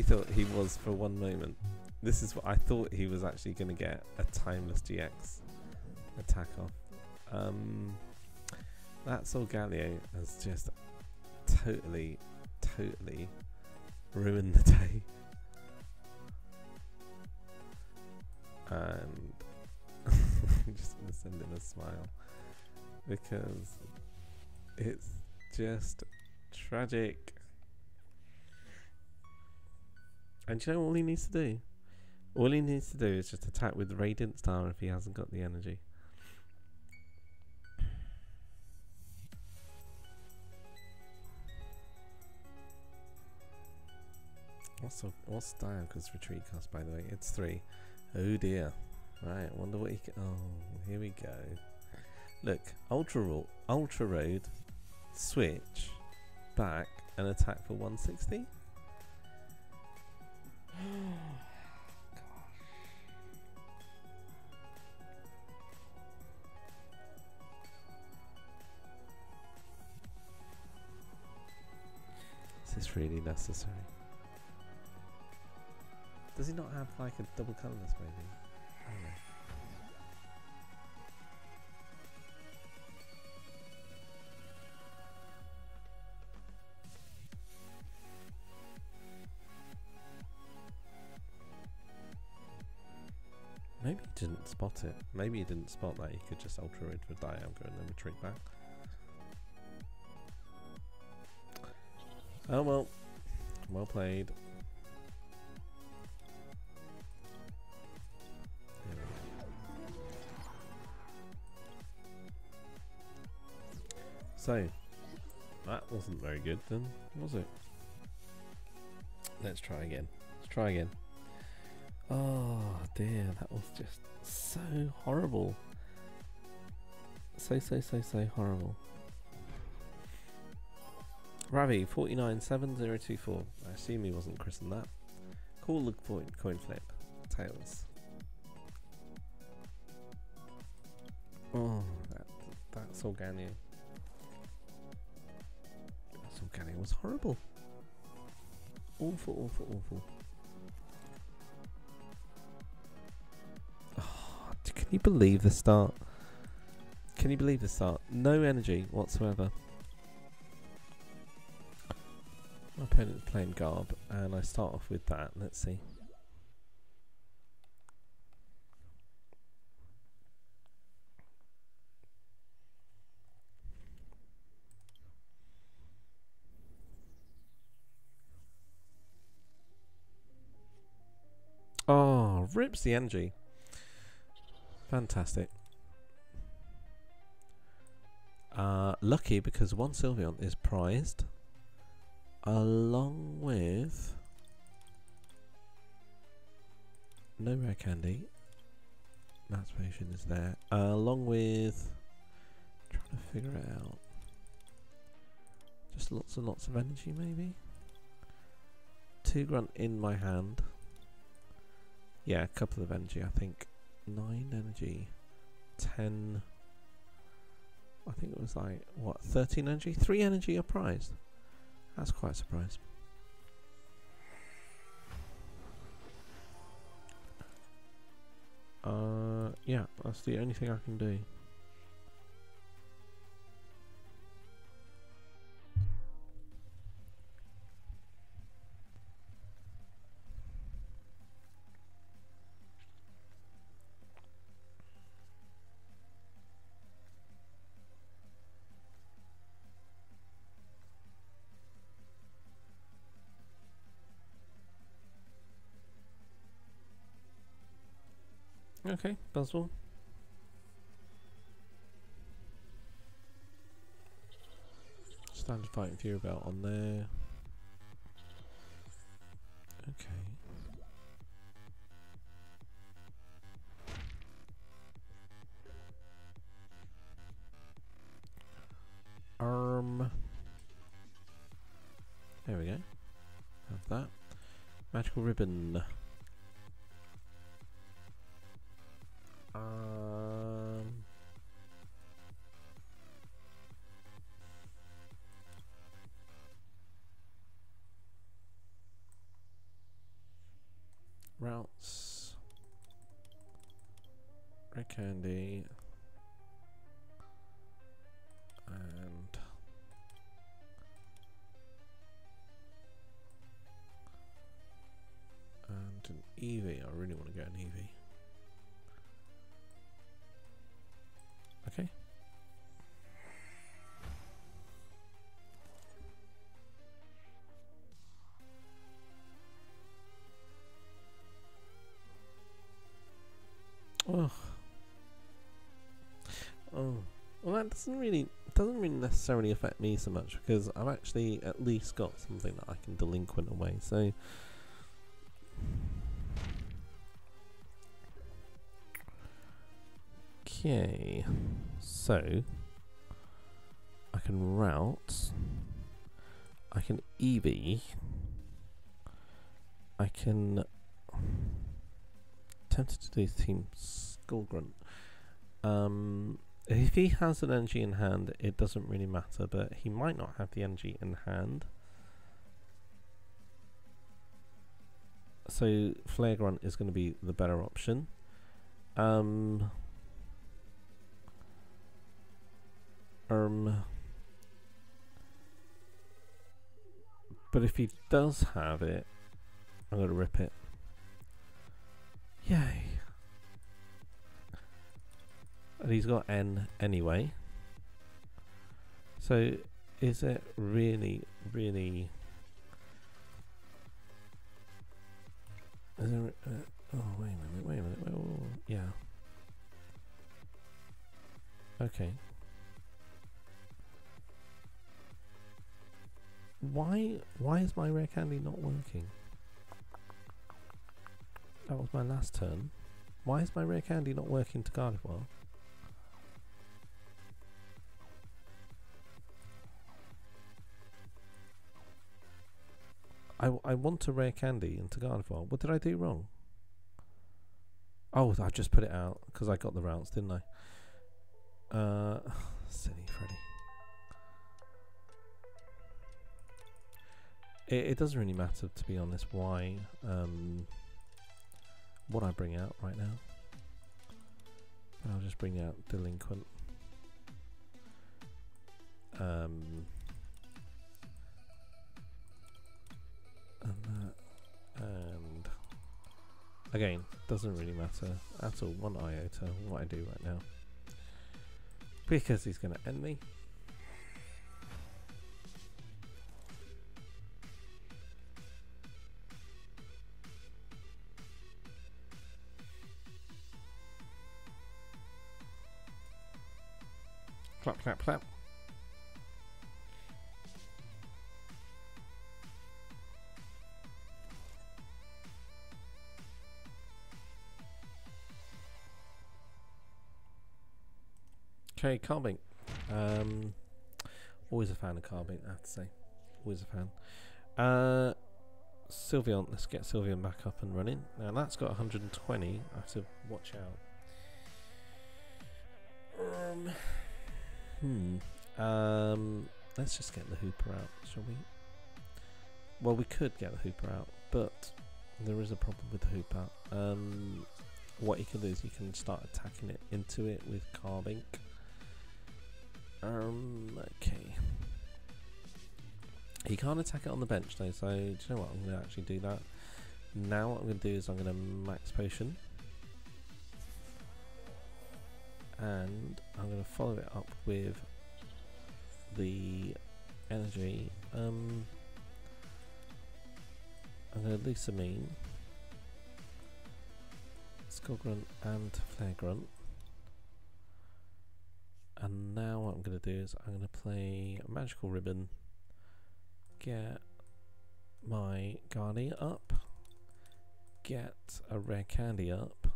thought he was for one moment. This is what I thought he was actually going to get a timeless GX attack off. That Solgaleo has just totally ruined the day. And I'm just going to send him a smile because it's just tragic. And you know all he needs to do? All he needs to do is just attack with Radiant Star if he hasn't got the energy. What's Dialga's retreat cost, by the way? It's 3. Oh dear. Right, I wonder what he can... Oh, here we go. Look, Ultra Road, switch, back, and attack for 160? Is this really necessary? Does he not have like a double colourless maybe? I don't know. Maybe he didn't spot it. Maybe he didn't spot that he could just Ultra Raid for Dialga and then retreat back. Oh well. Well played. So, that wasn't very good then, was it? Let's try again. Let's try again. Oh dear, that was just so horrible. So horrible. Ravi 497024. I assume he wasn't christened that. Call the coin flip. Tails. Oh, that's Solgaleo. Solgaleo was horrible. Awful. Oh, can you believe the start? Can you believe the start? No energy whatsoever. My opponent's playing Garb, and I start off with that. Let's see. Oh, rips the energy. Fantastic. Lucky because one Sylveon is prized, along with no rare candy. Matt's potion is there, along with trying to figure it out. Just lots and lots of energy, maybe. 2 grunt in my hand. Yeah, a couple of energy, I think. 9 energy, 10. I think it was like, what, 13 energy? 3 energy are prized. That's quite a surprise. Yeah, that's the only thing I can do. Okay, Buzzwell. Standard Fighting Fury belt on there. Okay. There we go. Have that. Magical ribbon. routes. Red candy. And an Eevee. I really want to get an Eevee. Okay. Oh. Oh. Well, that doesn't really necessarily affect me so much because I've actually at least got something that I can delinquent away. So. Okay. So. I can route. I can Eevee. I can. Tempted to do Team Skullgrunt. If he has an energy in hand, it doesn't really matter, but he might not have the energy in hand. So Flare Grunt is going to be the better option. But if he does have it, I'm going to rip it. Yay. And he's got N anyway. So is it really, really... Is there, oh, wait a minute. Oh, yeah. Okay. Why is my rare candy not working? That was my last turn. Why is my rare candy not working to Gardevoir? I want a rare candy into Gardevoir. What did I do wrong? Oh, I just put it out because I got the routes, didn't I? Silly Freddy. It doesn't really matter, to be honest, why what I bring out right now. But I'll just bring out Delinquent. And that, and again, doesn't really matter at all, one iota, what I do right now. Because he's going to end me. Clap, clap, clap. Okay, Carbink. Always a fan of Carbink, I have to say. Always a fan. Sylveon, let's get Sylveon back up and running. Now that's got 120. I have to watch out. Let's just get the Hooper out, shall we? Well, we could get the Hooper out, but there is a problem with the Hooper. What you can do is you can start attacking it into it with Carbink. Okay. He can't attack it on the bench though, so do you know what? I'm going to actually do that. Now what I'm going to do is I'm going to max potion. And I'm going to follow it up with the energy. I'm going to Lucamine, Skullgrunt and Flare Grunt. And now what I'm going to do is I'm going to play Magical Ribbon, get my Guardian up, get a Rare Candy up,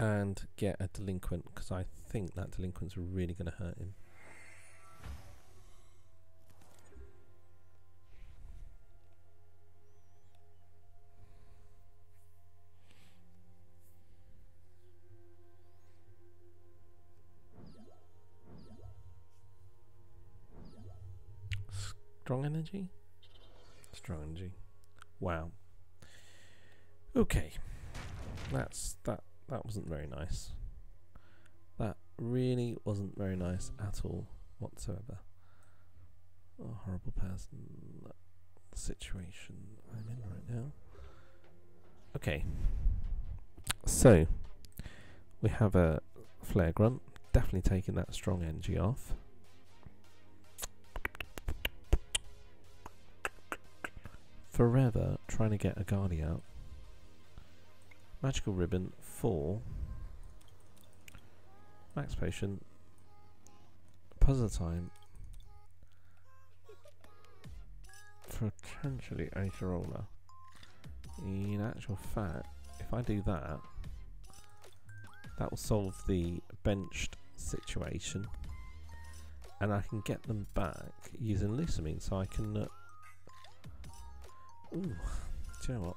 and get a Delinquent, because I think that Delinquent's really going to hurt him. Strong energy? Strong energy. Wow. Okay, that wasn't very nice. That really wasn't very nice at all whatsoever. Oh, horrible person situation I'm in right now. Okay, so we have a Flare Grunt, definitely taking that strong energy off. Forever trying to get a Guardi out. Magical Ribbon for Max Potion, Puzzle Time for potentially Acerola. In actual fact, if I do that, that will solve the benched situation, and I can get them back using Lusamine, so I can ooh, do you know what?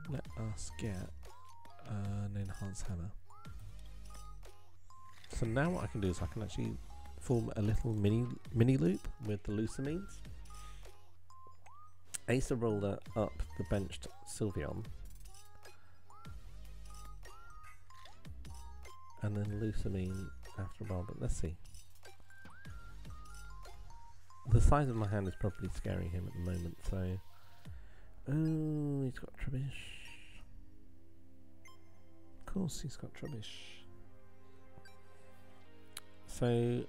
Let us get an enhanced hammer. So now what I can do is I can actually form a little mini loop with the Lusamines. Acerola up the benched Sylveon, and then Lusamine after a while. But let's see. The size of my hand is probably scaring him at the moment. So, oh, he's got Trubbish. Of course, he's got Trubbish. So.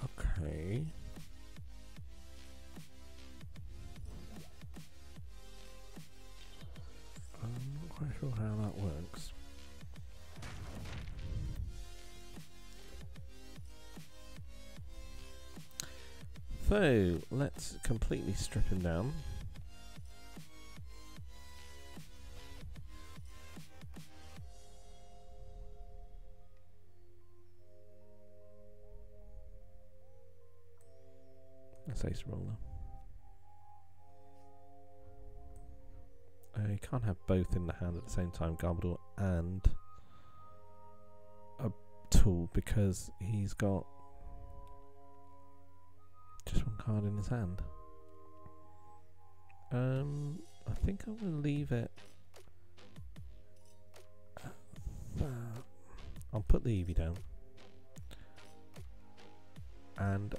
Okay. I'm not quite sure how that works. So, let's completely strip him down. That's Acerola. You can't have both in the hand at the same time, Garbodor and a tool, because he's got just one card in his hand. I think I'm going to leave it at that. I'll put the Eevee down and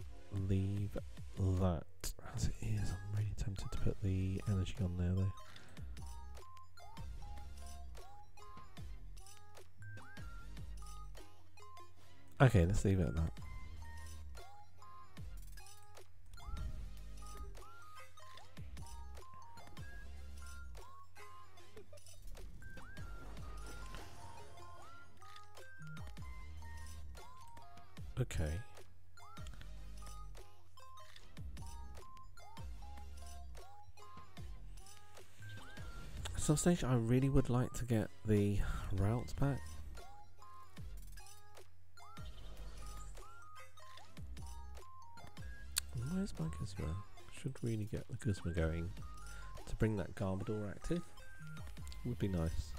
leave that as it is. I'm really tempted to put the energy on there though. Okay, let's leave it at that. Okay. At some stage I really would like to get the routes back. Where's my Guzma? Should really get the Guzma going to bring that Garbodor active. Would be nice.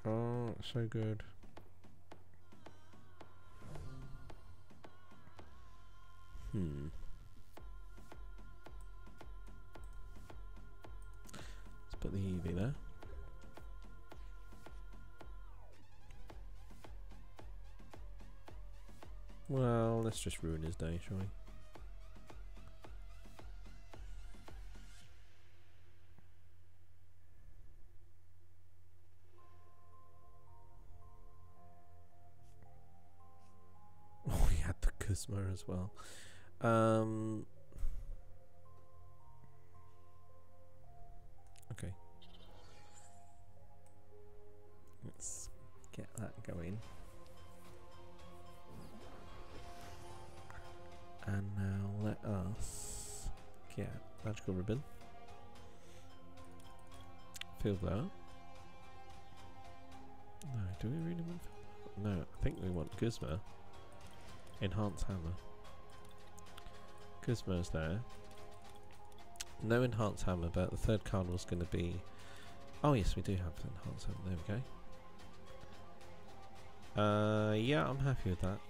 Oh, so good. Let's put the Eevee there. Well, let's just ruin his day, shall we? Oh, he had the Guzma as well. Okay. Let's get that going. And now let us get Magical Ribbon. Field Blower. No, do we really want? No, I think we want Guzma. Enhance Hammer. Gizmo's there. No Enhance Hammer, but the third card was going to be... Oh yes, we do have Enhance Hammer. There we go. Yeah, I'm happy with that.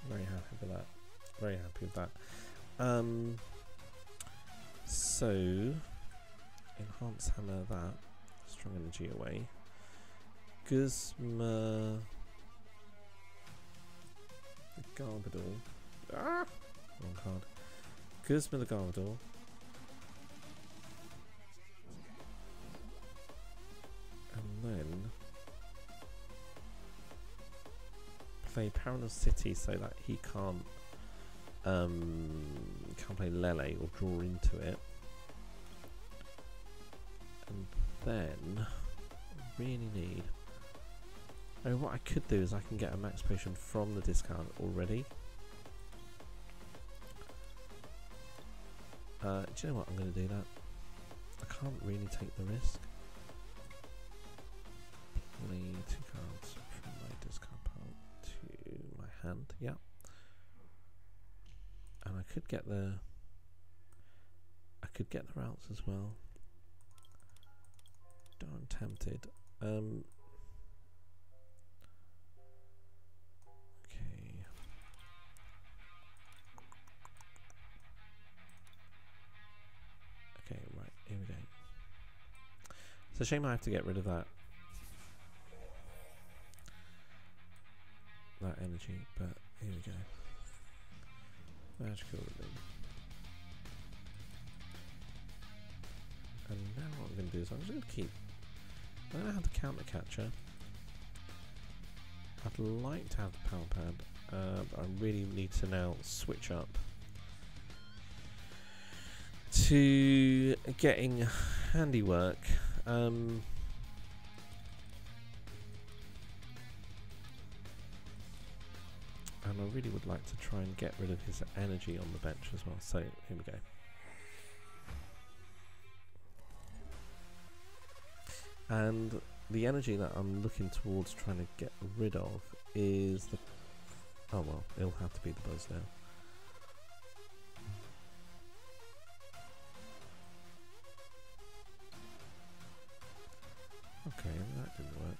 Very happy with that. Very happy with that. So Enhance Hammer that. Strong Energy away. Guzma the Garbodor. Ah! Wrong card. Guzma the Garbodor. And then play Paranal City so that he can't play Lele or draw into it. And then I really need... Oh, what I could do is I can get a max potion from the discard already. Do you know what? I'm going to do that. I can't really take the risk. Play 2 cards from my discard pile to my hand. Yeah. And I could get the routes as well. Darn tempted. Okay. Okay, right, here we go. It's a shame I have to get rid of that energy, but here we go. Magical Ribbon. And now what I'm going to do is I'm just going to keep... I don't have the counter catcher. I'd like to have the power pad, but I really need to now switch up to getting handiwork. And I really would like to try and get rid of his energy on the bench as well. So here we go. And the energy that I'm looking towards trying to get rid of is the... Oh well, it'll have to be the Buzz now. Okay, that didn't work.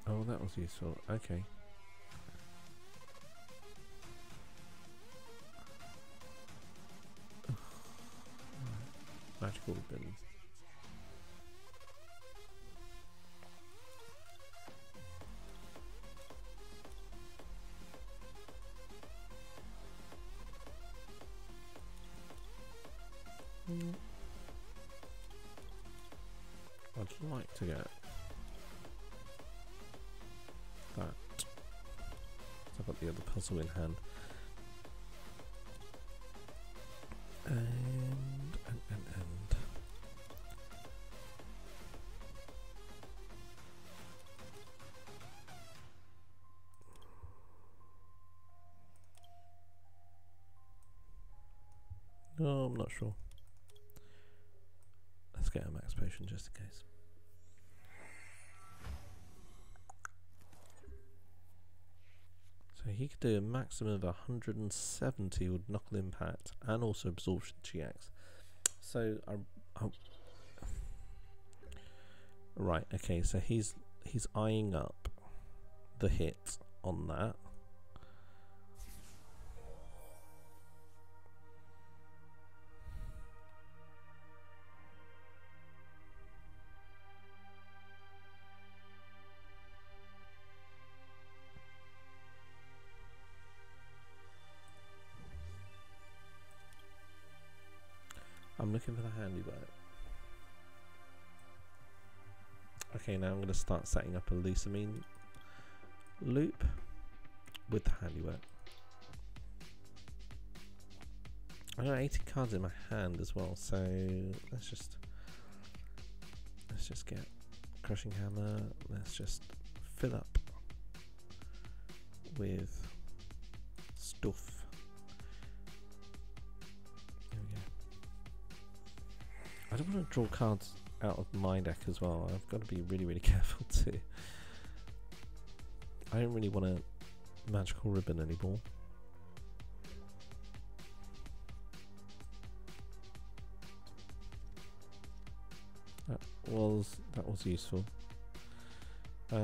Oh, that was useful. Okay. Magical Ribbon. I'd like to get that. I've got the other puzzle in hand. And no, I'm not sure. Let's get a max potion just in case. So he could do a maximum of 170 with Knuckle Impact and also Absorption GX. So right, okay, so he's eyeing up the hit on that. I'm looking for the handiwork. Okay, now I'm going to start setting up a Lusamine loop with the handiwork. I got 80 cards in my hand as well, so let's just get Crushing Hammer. Let's just fill up with stuff. There we go. I don't want to draw cards out of my deck as well. I've got to be really, really careful too. I don't really want a magical ribbon anymore. That was useful. Off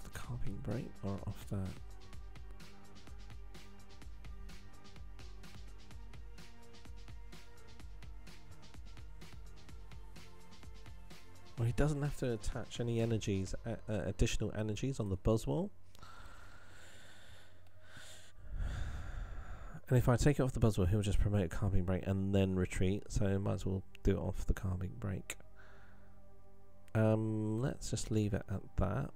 the carving break or off that? Well, he doesn't have to attach any energies, additional energies on the Buzzwole. And if I take it off the Buzzwole, he'll just promote a carving break and then retreat. So I might as well do it off the carving break. Let's just leave it at that.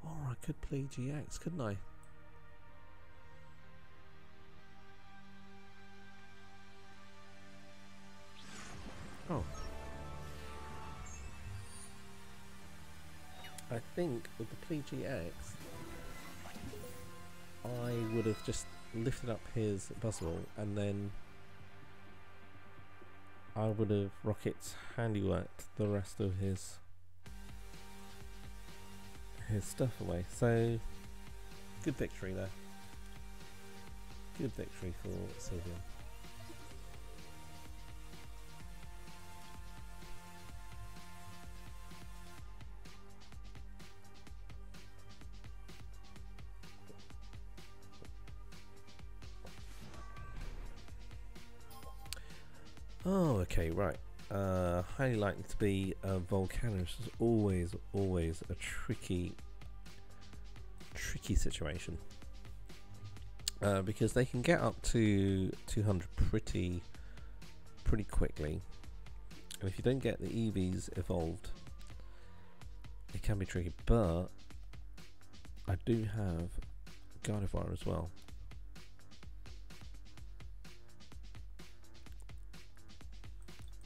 Or I could play GX, couldn't I? Oh. I think with the Plea GX, I would have just lifted up his Buzzwole and then I would have Rocket's handiworked the rest of his stuff away. So good victory there. Good victory for Sylveon. Oh, okay, right. Highly likely to be a Volcano, which is always a tricky situation. Because they can get up to 200 pretty quickly. And if you don't get the EVs evolved, it can be tricky. But I do have Gardevoir as well.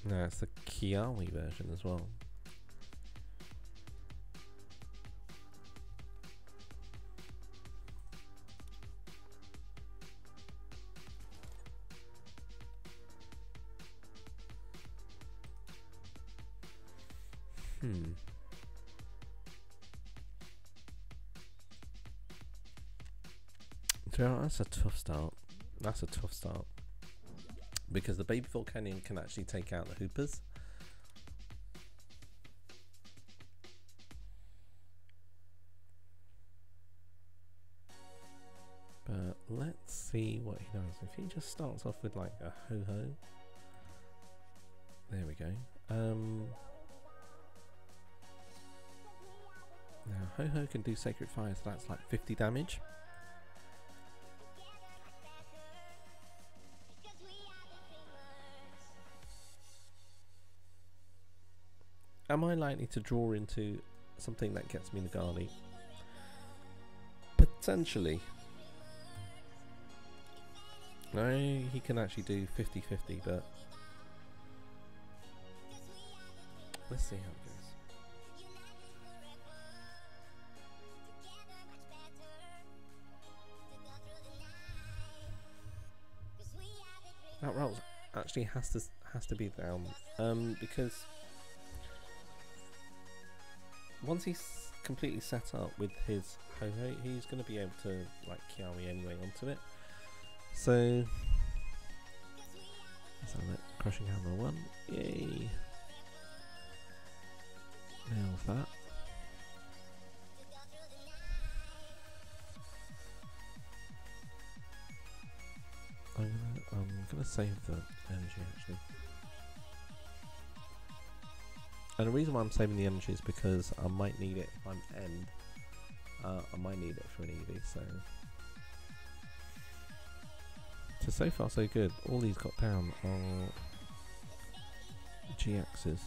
No, it's the Kiawe version as well. That's a tough start. That's a tough start. Because the baby Volcanion can actually take out the Hoopers. But let's see what he does. If he just starts off with like a Ho-Ho. There we go. Now Ho-Ho can do Sacred Fire, so that's like 50 damage. Am I likely to draw into something that gets me the Garly? Potentially. No, he can actually do 50-50, but let's see how it goes. That roll actually has to be down, because once he's completely set up with his Ho-Ho, he's going to be able to like Kiawe anyway onto it. So let's have it. Crushing Hammer 1. Yay! Nails that. I'm gonna save the energy actually. And the reason why I'm saving the energy is because I might need it if I'm end. I might need it for an EV, so far so good. All these got down are GXs.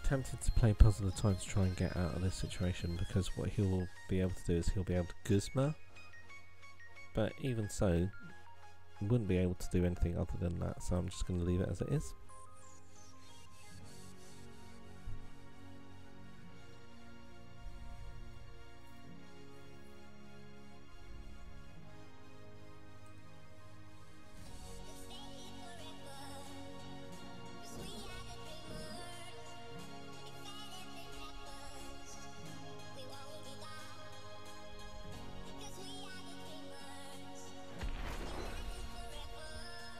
tempted to play Puzzle of Time to try and get out of this situation, because what he'll be able to do is he'll be able to Guzma, but even so, wouldn't be able to do anything other than that, so I'm just going to leave it as it is.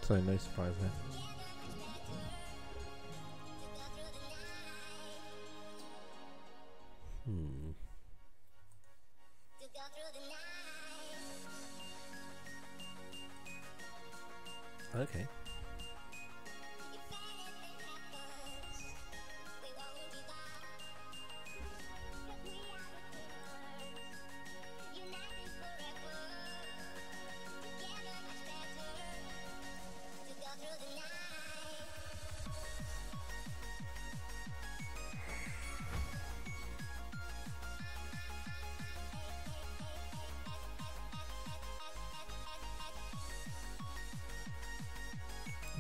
So no surprise there. Okay.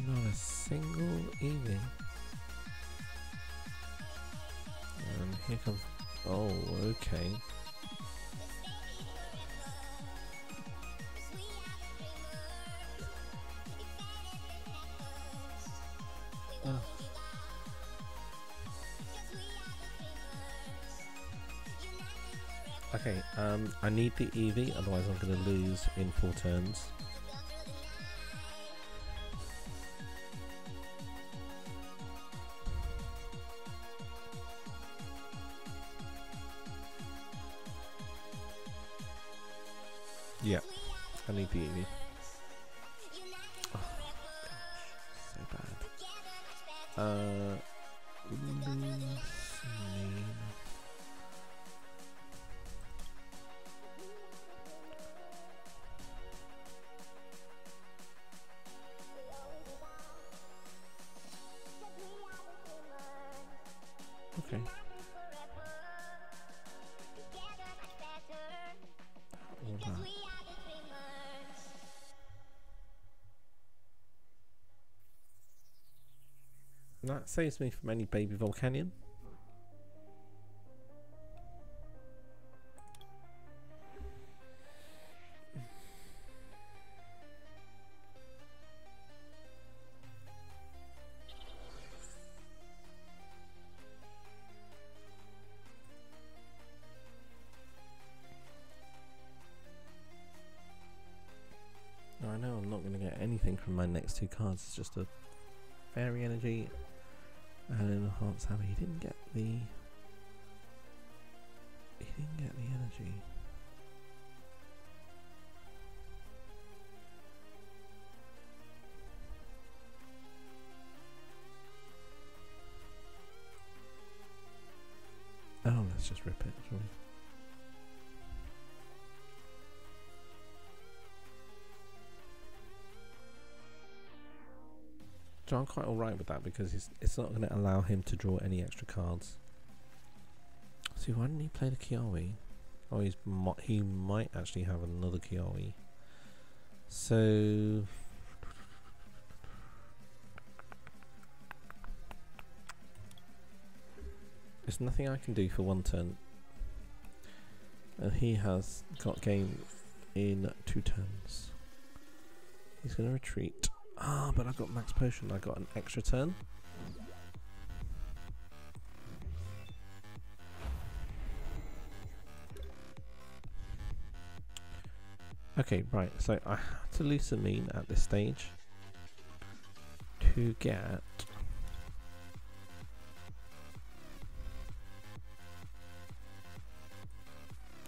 Not a single Eevee. And here comes... Oh, okay. Oh. Okay, I need the Eevee, otherwise I'm going to lose in 4 turns. Yeah, I need the Eevee. Oh, gosh, so bad. Okay. All that. That saves me from any baby Volcanion. Now I know I'm not going to get anything from my next 2 cards. It's just a Fairy Energy and an Enhanced Hammer. He didn't get the energy. Oh, let's just rip it, shall we? So I'm quite alright with that, because it's not going to allow him to draw any extra cards. See, why didn't he play the Kiawe? Oh, he might actually have another Kiawe. So... there's nothing I can do for 1 turn. And he has got game in 2 turns. He's going to retreat. Ah, but I got Max Potion. I got an extra turn. Okay, right. So I have to Lusamine at this stage to get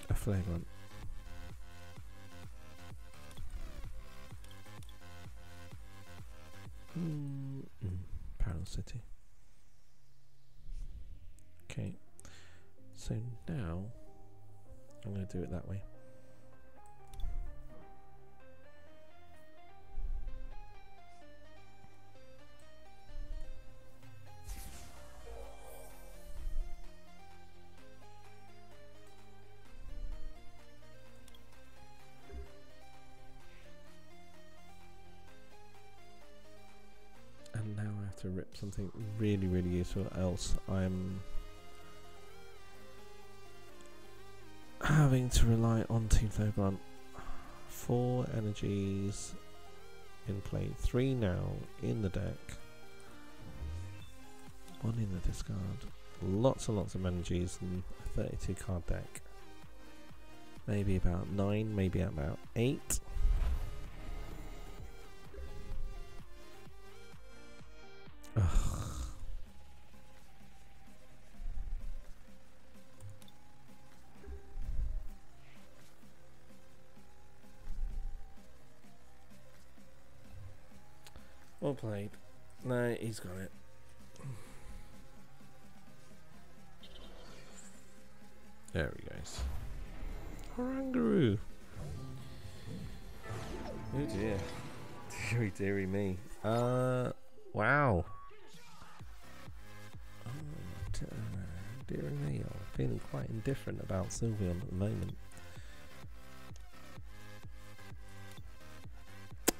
a Flagrant. Parallel-City. Okay, so now I'm going to do it that way. something really, really useful, else I'm having to rely on TeamPIPokemon. 4 energies in play, 3 now in the deck, 1 in the discard. Lots and lots of energies in a 32 card deck. Maybe about 9, maybe about 8. Ugh. Well played. No, he's got it. There he goes. Harangaroo. Oh dear. Deary, deary me. Wow. Oh, deary me. I'm feeling quite indifferent about Sylveon at the moment.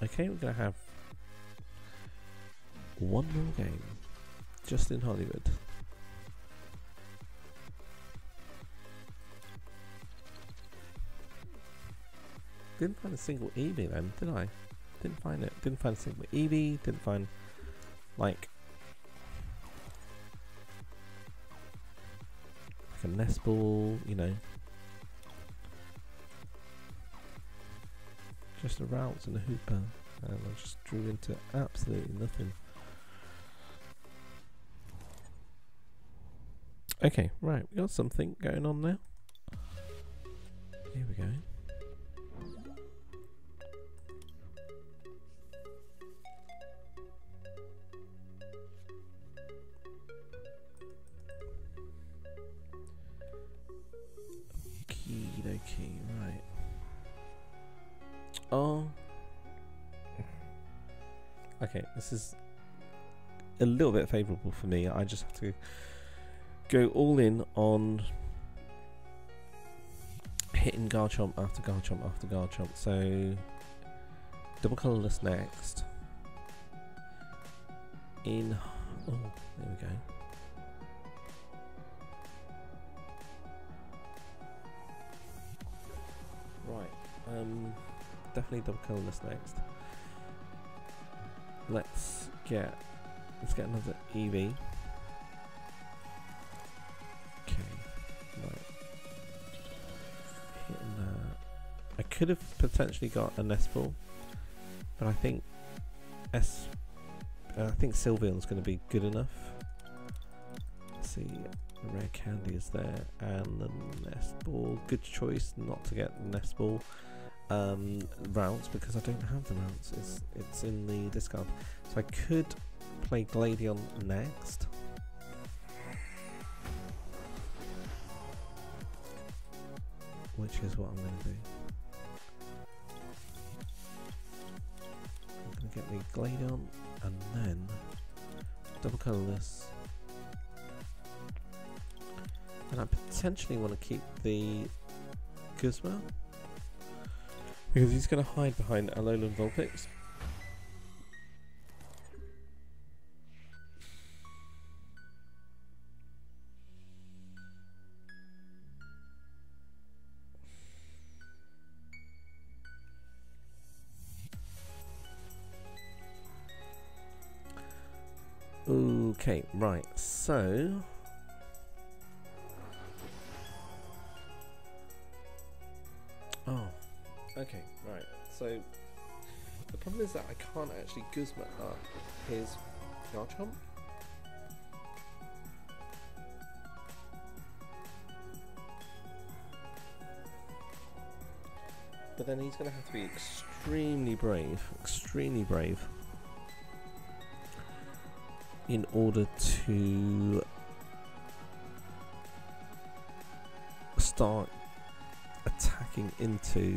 Okay, we're going to have one more game. Just in Hollywood. Didn't find a single Eevee then, did I? Didn't find it. Didn't find a single Eevee. Didn't find, like a nest ball, you know. Just a Routes and a Hooper. And I just drew into absolutely nothing. Okay, right. We got something going on now. Here we go. Okey-dokey, right. Oh. Okay, this is a little bit favourable for me. I just have to go all in on hitting Garchomp after Garchomp after Garchomp. So double colourless next. In oh, there we go. Right, definitely double colourless next. Let's get another Eevee. Okay, right. Hitting that. I could have potentially got a nest ball, but I think Sylveon's going to be good enough. Let's see, the rare candy is there, and the nest ball. Good choice not to get the nest ball. Routes, because I don't have the routes. It's in the discard, so I could play Gladion next. Which is what I'm going to do. I'm going to get the Gladion and then double colourless. And I potentially want to keep the Guzma, because he's going to hide behind Alolan Vulpix. Okay, right, so okay, right, so the problem is that I can't actually Guzma up his Garchomp. But then he's going to have to be extremely brave in order to start attacking into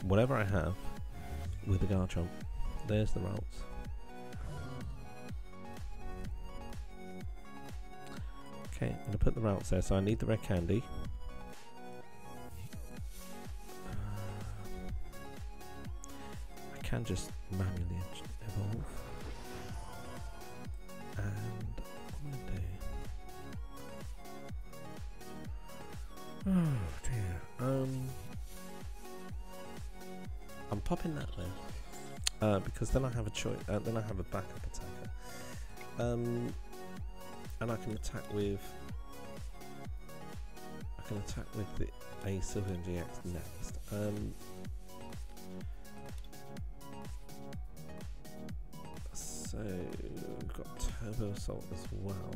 whatever I have with the Garchomp. There's the routes. Okay, I'm going to put the routes there, so I need the red candy. can just manually evolve. And what am I gonna do? Oh dear. I'm popping that there because then I have a choice. Then I have a backup attacker, and I can attack with. The a Sylveon GX next. So we've got Turbo Assault as well.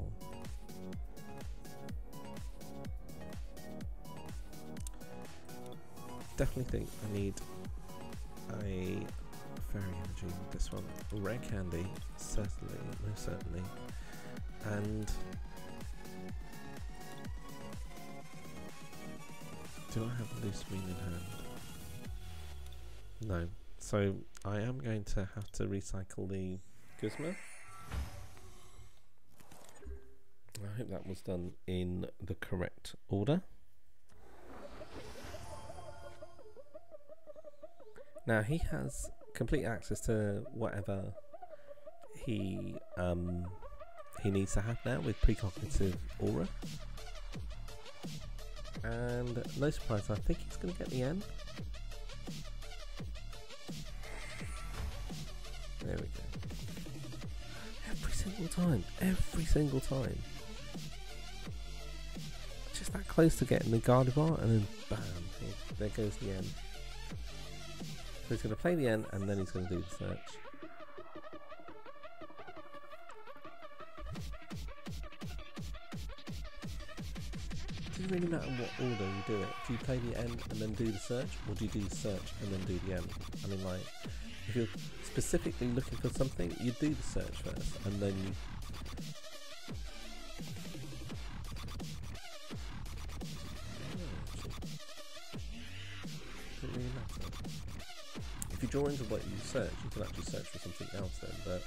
Definitely think I need a Fairy Energy with this one. Rare Candy, certainly, most certainly. And do I have Loose Mean in hand? No. So I am going to have to recycle the Guzma. I hope that was done in the correct order. Now he has complete access to whatever he needs to have now with precognitive aura. And no surprise, I think he's going to get the end. There we go. Every single time. Just that close to getting the Gardevoir, and then bam, there goes the end. So he's going to play the end, and then he's going to do the search. Doesn't really matter what order you do it. Do you play the end and then do the search, or do you do the search and then do the end? I mean, like, if you're specifically looking for something, you do the search first, and then you... Doesn't really matter. If you draw into what you search, you can actually search for something else then, but...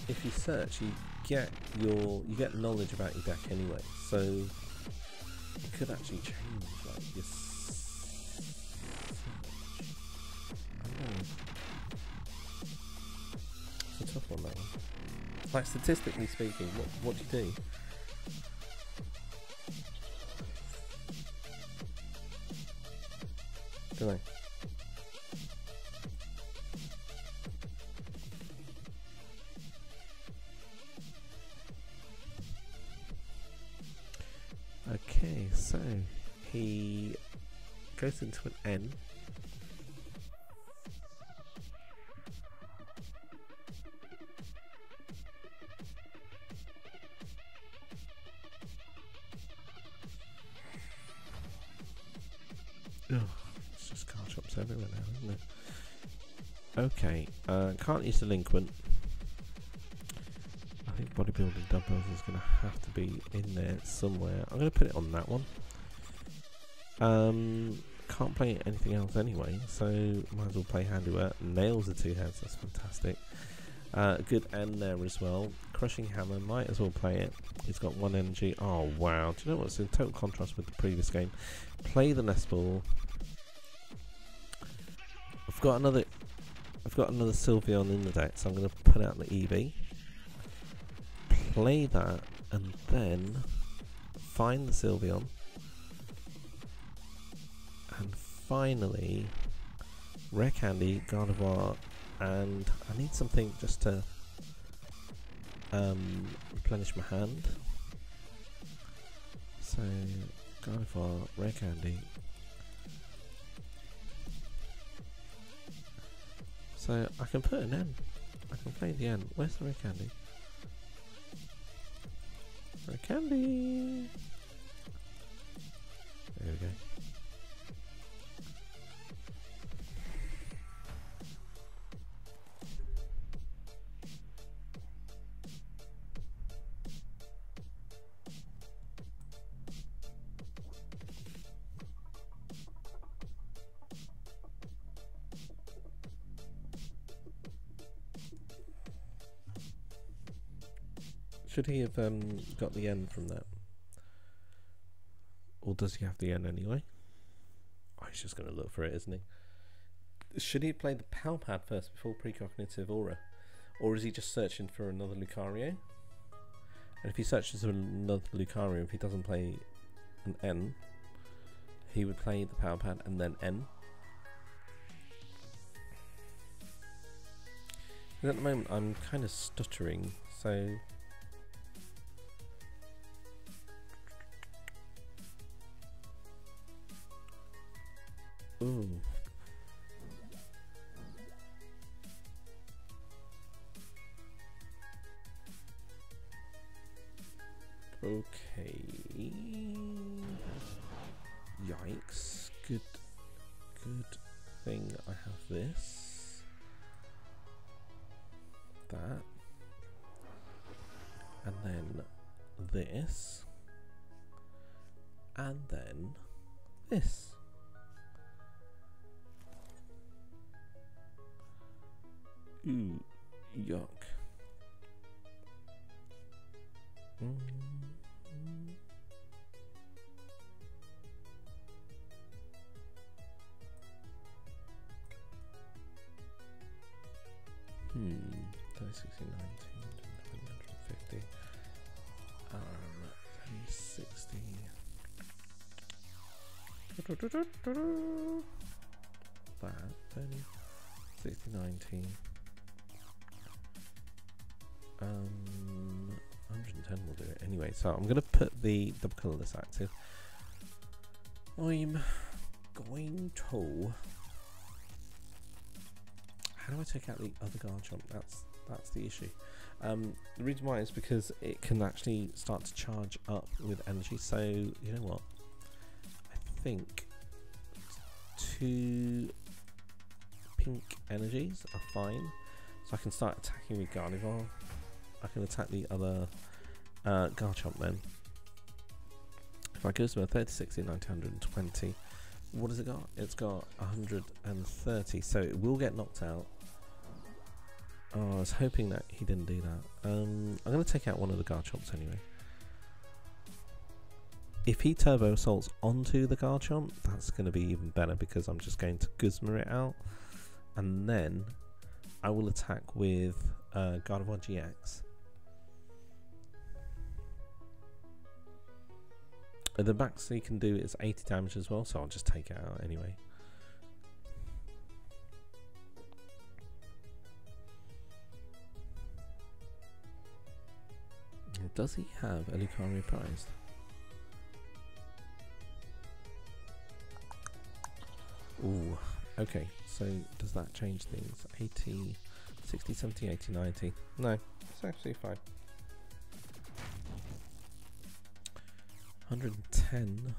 If you search, you get knowledge about your deck anyway, so you could actually change like your search. I don't know. It's a tough one, that one. Like, statistically speaking, what do you do? Don't know. Okay, so he goes into an N. Ugh, it's just card shops everywhere now, isn't it? Okay, can't use Delinquent. I think Bodybuilding Dumbbells is going to have to be in there somewhere. I'm going to put it on that one. Can't play anything else anyway, so might as well play Handiwork. Nails the 2 heads, that's fantastic. Good end there as well. Crushing Hammer, might as well play it. He's got 1 energy. Oh wow, do you know what's in total contrast with the previous game? Play the Nest Ball. I've got another Sylveon in the deck, so I'm going to put out the EV. Play that, and then find the Sylveon, and finally Rare Candy, Gardevoir, and I need something just to replenish my hand. So Gardevoir, Rare Candy. So I can put an N. I can play the N. Where's the Rare Candy? Rare Candy. There we go. Should he have got the N from that? Or does he have the N anyway? he's just going to look for it, isn't he? Should he play the Palpad first before Precognitive Aura? Or is he just searching for another Lucario? And if he searches for another Lucario, if he doesn't play an N, he would play the Palpad and then N. And at the moment I'm kind of stuttering, so... Ooh. Okay. Yikes. Good thing I have this. That. And then this. And then this. Ooh, yuck. Hmm. 30, 60, 19, 150. 30, 60. That 30, 60, 19. 110 will do it anyway. So I'm going to put the double colourless active. I'm going to. How do I take out the other Garchomp? That's the issue. The reason why is because it can actually start to charge up with energy. So you know what? I think 2 pink energies are fine. So I can start attacking with Gardevoir. I can attack the other Garchomp then. If I go to a 30, 60, 90, 120, what has it got? It's got 130, so it will get knocked out. Oh, I was hoping that he didn't do that. I'm going to take out one of the Garchomps anyway. If he Turbo Assaults onto the Garchomp, that's going to be even better because I'm just going to Guzma it out. And then I will attack with Gardevoir GX. The max he can do is 80 damage as well, so I'll just take it out anyway. Does he have a Lucario prized? Ooh, okay, so does that change things? 80, 60, 70, 80, 90. No, it's actually fine. 110.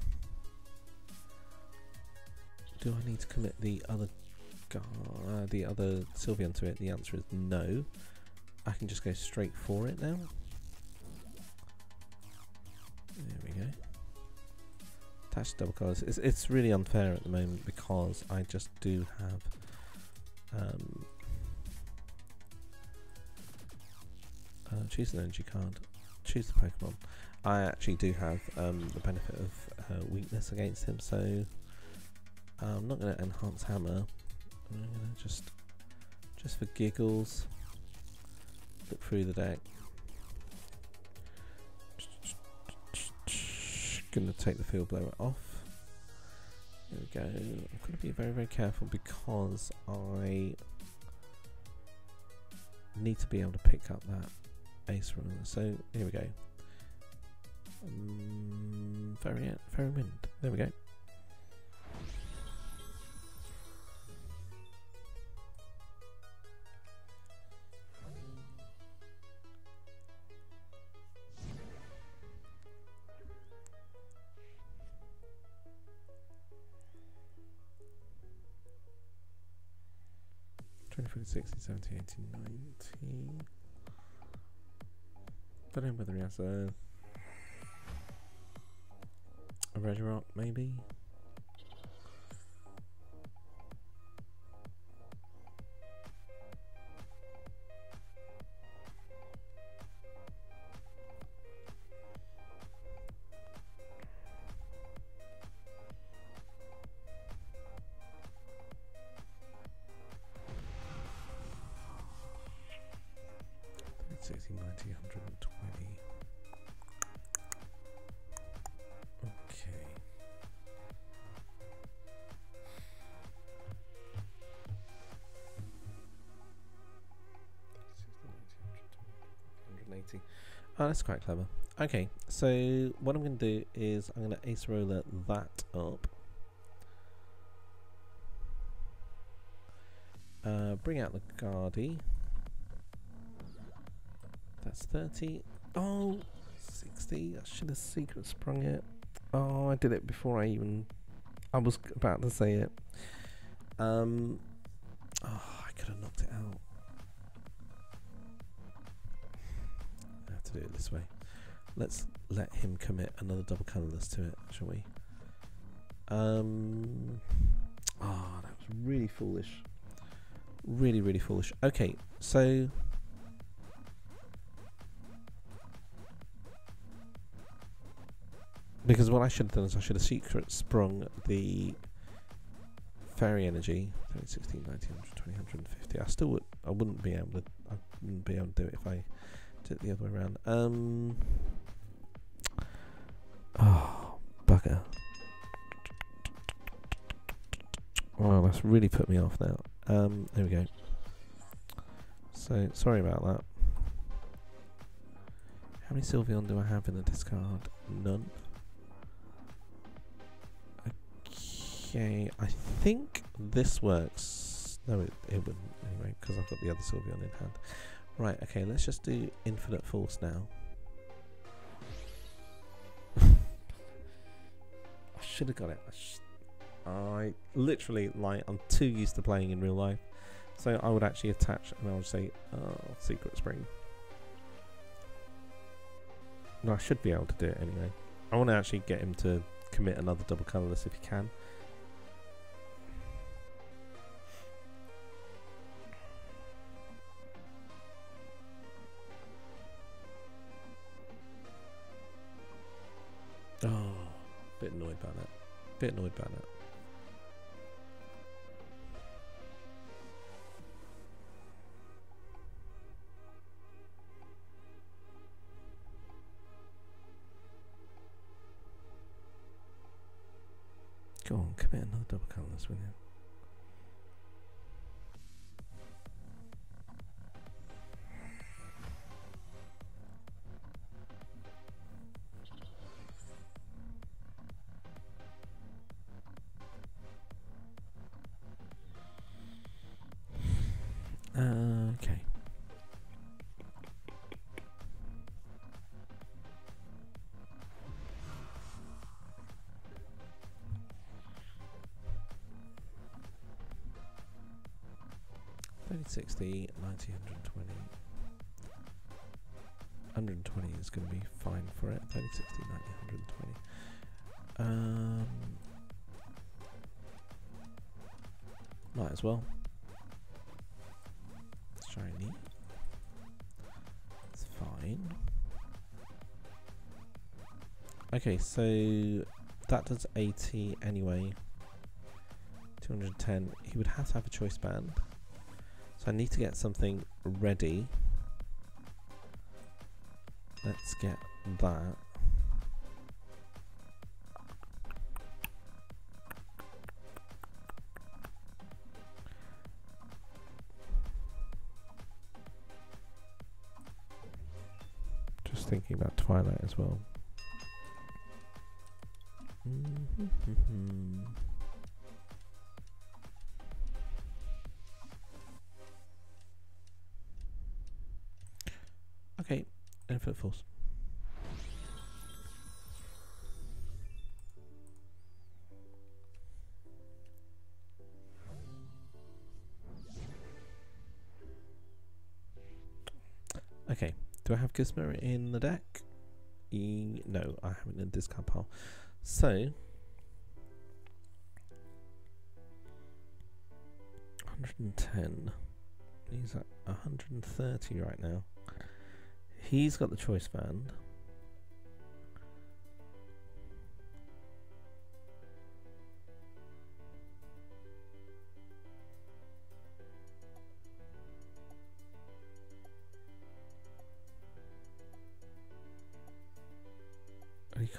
Do I need to commit the other Sylveon to it? The answer is no. I can just go straight for it now. There we go. Attach double colours. It's really unfair at the moment because I just do have choose an energy card. Choose the Pokemon. I actually do have the benefit of weakness against him, so I'm not going to enhance hammer. I'm going to just for giggles look through the deck. Going to take the field blower off. There we go. I'm going to be very, very careful because I need to be able to pick up that ace runner. So here we go. Very wind. There we go. 20, 60, 70, 80, 90. Don't know whether he has a Regirock, maybe. 90, 120. Okay. Oh, that's quite clever. Okay, so what I'm going to do is I'm going to Ace Roller that up. Bring out the Guardy. That's 30. Oh, 60. I should have secret sprung it. Oh, I did it before I was about to say it. Oh, I could have knocked it out. I have to do it this way. Let's let him commit another double colourless to it, shall we? Oh, that was really foolish. Really, really foolish. Okay, so because what I should have done is I should have secret sprung the fairy energy. 30, 16, 19, 120, 150. I wouldn't be able to do it if I did it the other way around. Oh, bugger. Oh, that's really put me off now. There we go. So, sorry about that. How many Sylveon do I have in the discard? None. Okay, I think this works. No, it wouldn't anyway, because I've got the other Sylveon in hand. Right, okay, let's just do Infinite Force now. I should have got it. I literally, like, I'm too used to playing in real life. So I would actually attach and I would say, oh, Secret Spring. No, I should be able to do it anyway. I want to actually get him to commit another double colourless if he can. Oh, bit annoyed about that. Bit annoyed about that. Go on, commit another double colourless, will you? Okay. $30, 60, 90, 120. 120 is going to be fine for it. 30, 60, 90, 120. Might as well. Shiny. It's fine. Okay, so that does 80 anyway. 210. He would have to have a choice band. So I need to get something ready. Let's get that. Just thinking about Twilight as well. Okay, Infinite Force. Okay, do I have Gizmo in the deck? No, I haven't in the discard pile. So, 110. He's at 130 right now. He's got the choice band.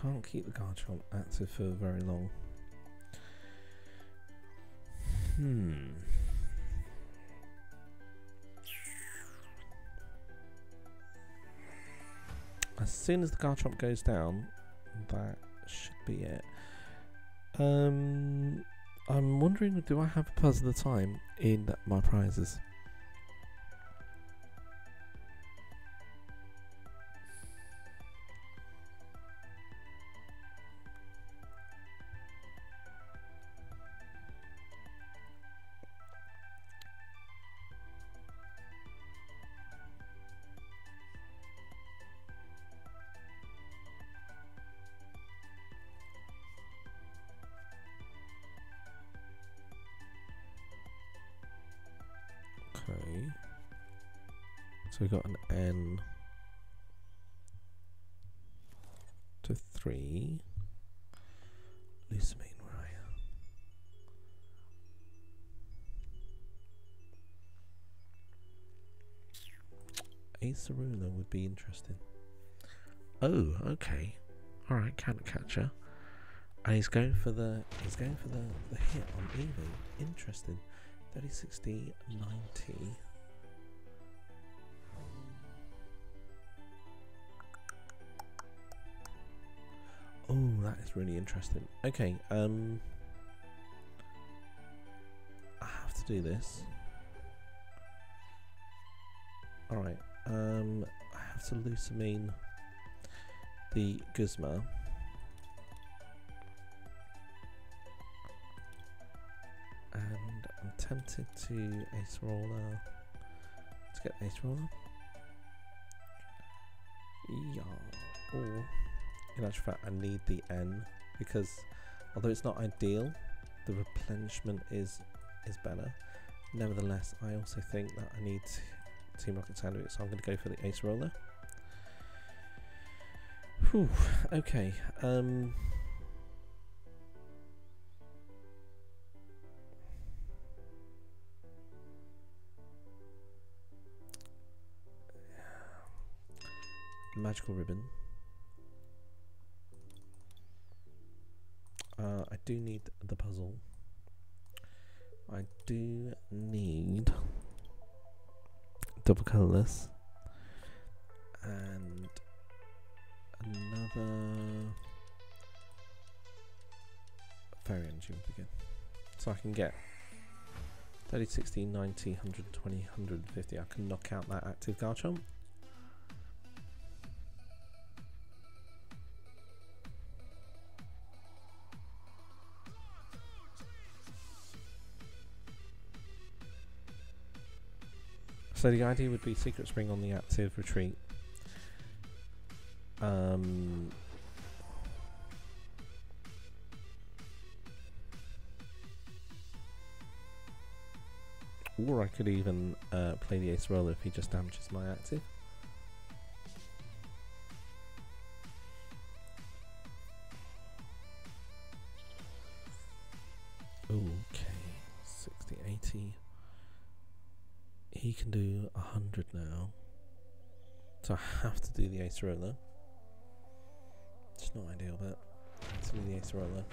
can't keep the Garchomp active for very long. As soon as the Garchomp goes down, that should be it. I'm wondering, do I have a puzzle of the time in my prizes? Okay, so we got an N to 3. Lusamine, where are you? Acerula would be interesting. Oh, okay. Alright, Can't Catcher. And he's going for the hit on Eevee. Interesting. 30, 60, 90. Oh, that is really interesting. Okay, I have to do this. Alright, I have to Lusamine the Guzma. And I'm tempted to Ace Roller to get Ace Roller. Yeah. Or in actual fact, I need the N because although it's not ideal, the replenishment is better. Nevertheless, I also think that I need Team Rocket Sandwich, so I'm going to go for the Ace Roller. Whew, okay. Magical Ribbon. I do need the puzzle. I do need double colourless and another fairy energy would begin. So I can get 30, 60, 90, 120, 150. I can knock out that active Garchomp. So the idea would be Secret Spring on the active retreat. Or I could even play the Ace Roller if he just damages my active. Okay, 60, 80. He can do 100 now. So I have to do the Ace Roller. It's not ideal, but I have to do the Ace Roller.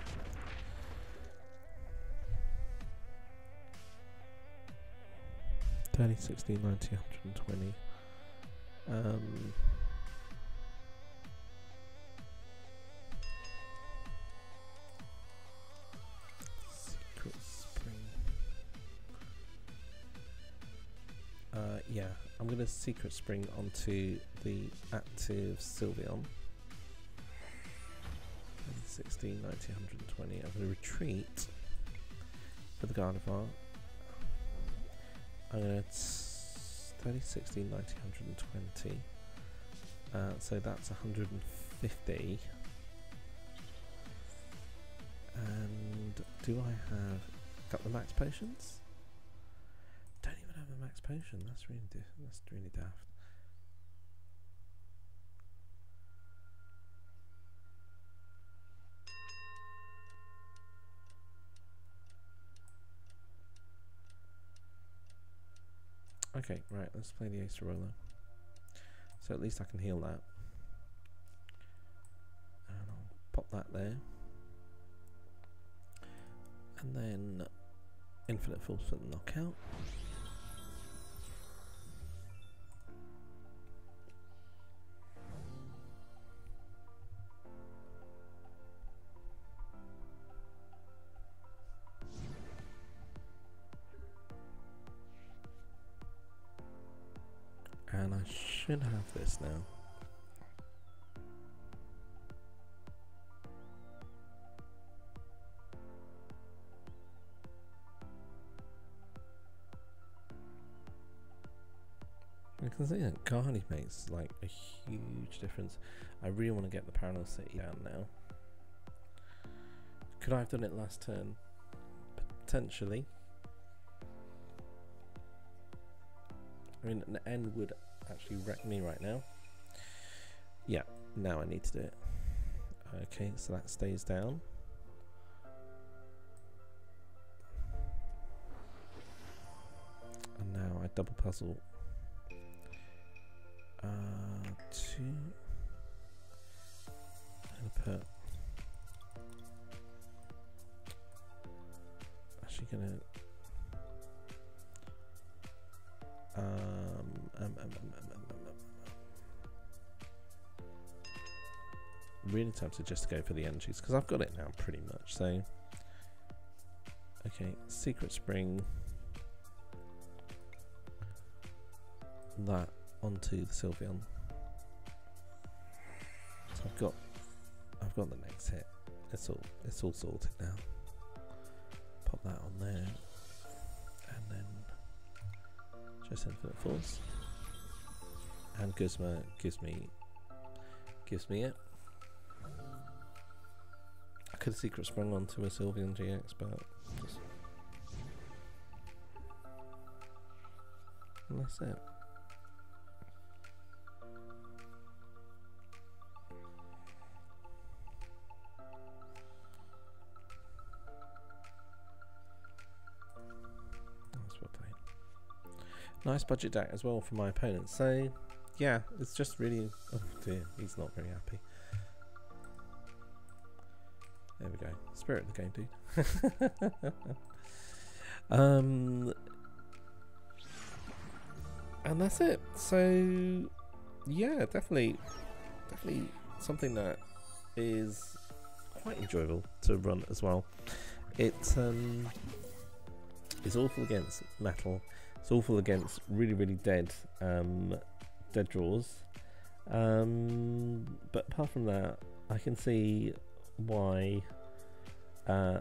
$30, $60, $90, $120. Secret Spring. Yeah, I'm going to Secret Spring onto the active Sylveon. 60, 90, 120. I'm going to retreat for the Gardevoir. I'm going to 30, 60, 90, 120. So that's 150. And do I have got the max potions? Don't even have a max potion. That's really daft. Okay, right, let's play the Ace Roller. So at least I can heal that. And I'll pop that there. And then infinite force for the knockout. And I should have this now. I can see that Guardy makes like a huge difference. I really want to get the Parallel City down now. Could I have done it last turn? Potentially. I mean, an N would actually wreck me right now. Yeah, now I need to do it. Okay, so that stays down. And now I double puzzle. 2. I'm gonna put. Actually, gonna. Really tempted just to go for the energies because I've got it now pretty much. So, okay, Secret Spring. That onto the Sylveon. So I've got the next hit. It's all sorted now. Pop that on there, and then just infinite force. And Guzma gives me it. I could have secret sprung onto a Sylveon GX, but just and that's it. Nice budget deck as well for my opponents. So yeah, it's just really, oh dear, he's not very happy. There we go. Spirit of the game, dude. And that's it. So yeah, definitely something that is quite enjoyable to run as well. It's awful against metal. It's awful against really dead draws. But apart from that, I can see why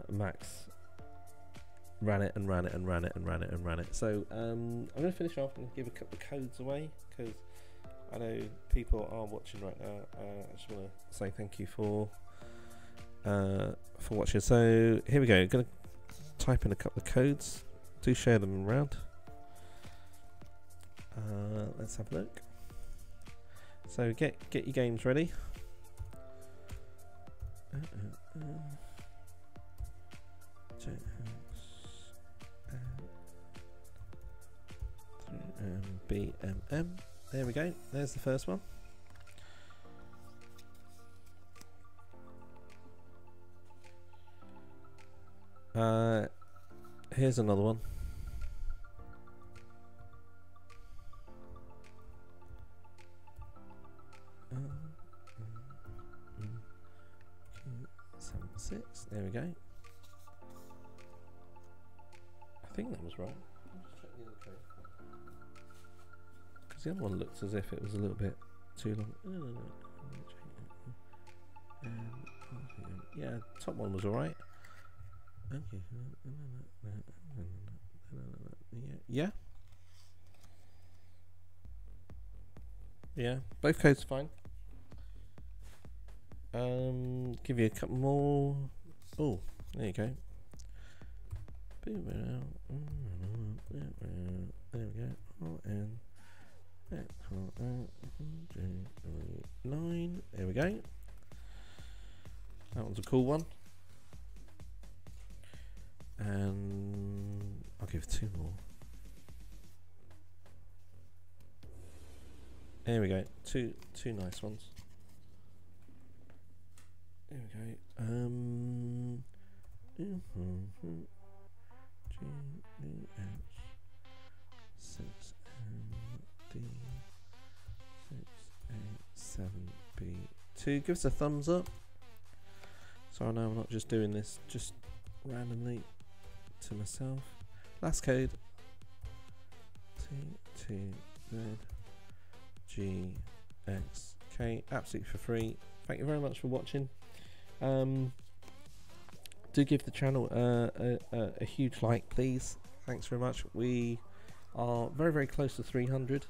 Max ran it. So I'm going to finish off and give a couple of codes away because I know people are watching right now. I just want to say thank you for watching. So here we go. I'm going to type in a couple of codes. Do share them around. Let's have a look. So get your games ready. BMM. There we go. There's the first one. Here's another one. There we go. I think that was right. I'll just check the other code. Because the other one looked as if it was a little bit too long. Yeah, top one was alright. Okay. Yeah. Yeah, both codes are fine. Give you a couple more. Oh, there you go. There we go. And 9. There we go. That one's a cool one. And I'll give 2 more. There we go. Two nice ones. There we go. GX6MD687B2. Give us a thumbs up. So I know I'm not just doing this just randomly to myself. Last code T2ZGXK, absolutely for free. Thank you very much for watching. Do give the channel a huge like, please. Thanks very much. We are very, very close to 300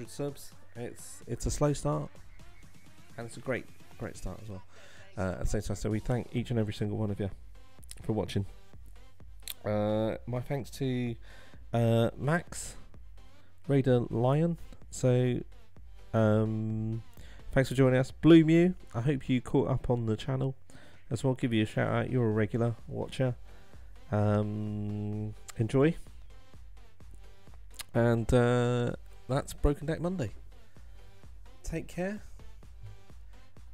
subs. It's a slow start, and it's a great start as well. At the same time, so we thank each and every single one of you for watching. My thanks to Max, Raider Lion. So thanks for joining us. Blue Mew, I hope you caught up on the channel as well. Give you a shout out. You're a regular watcher. Enjoy. And that's Broken Deck Monday. Take care.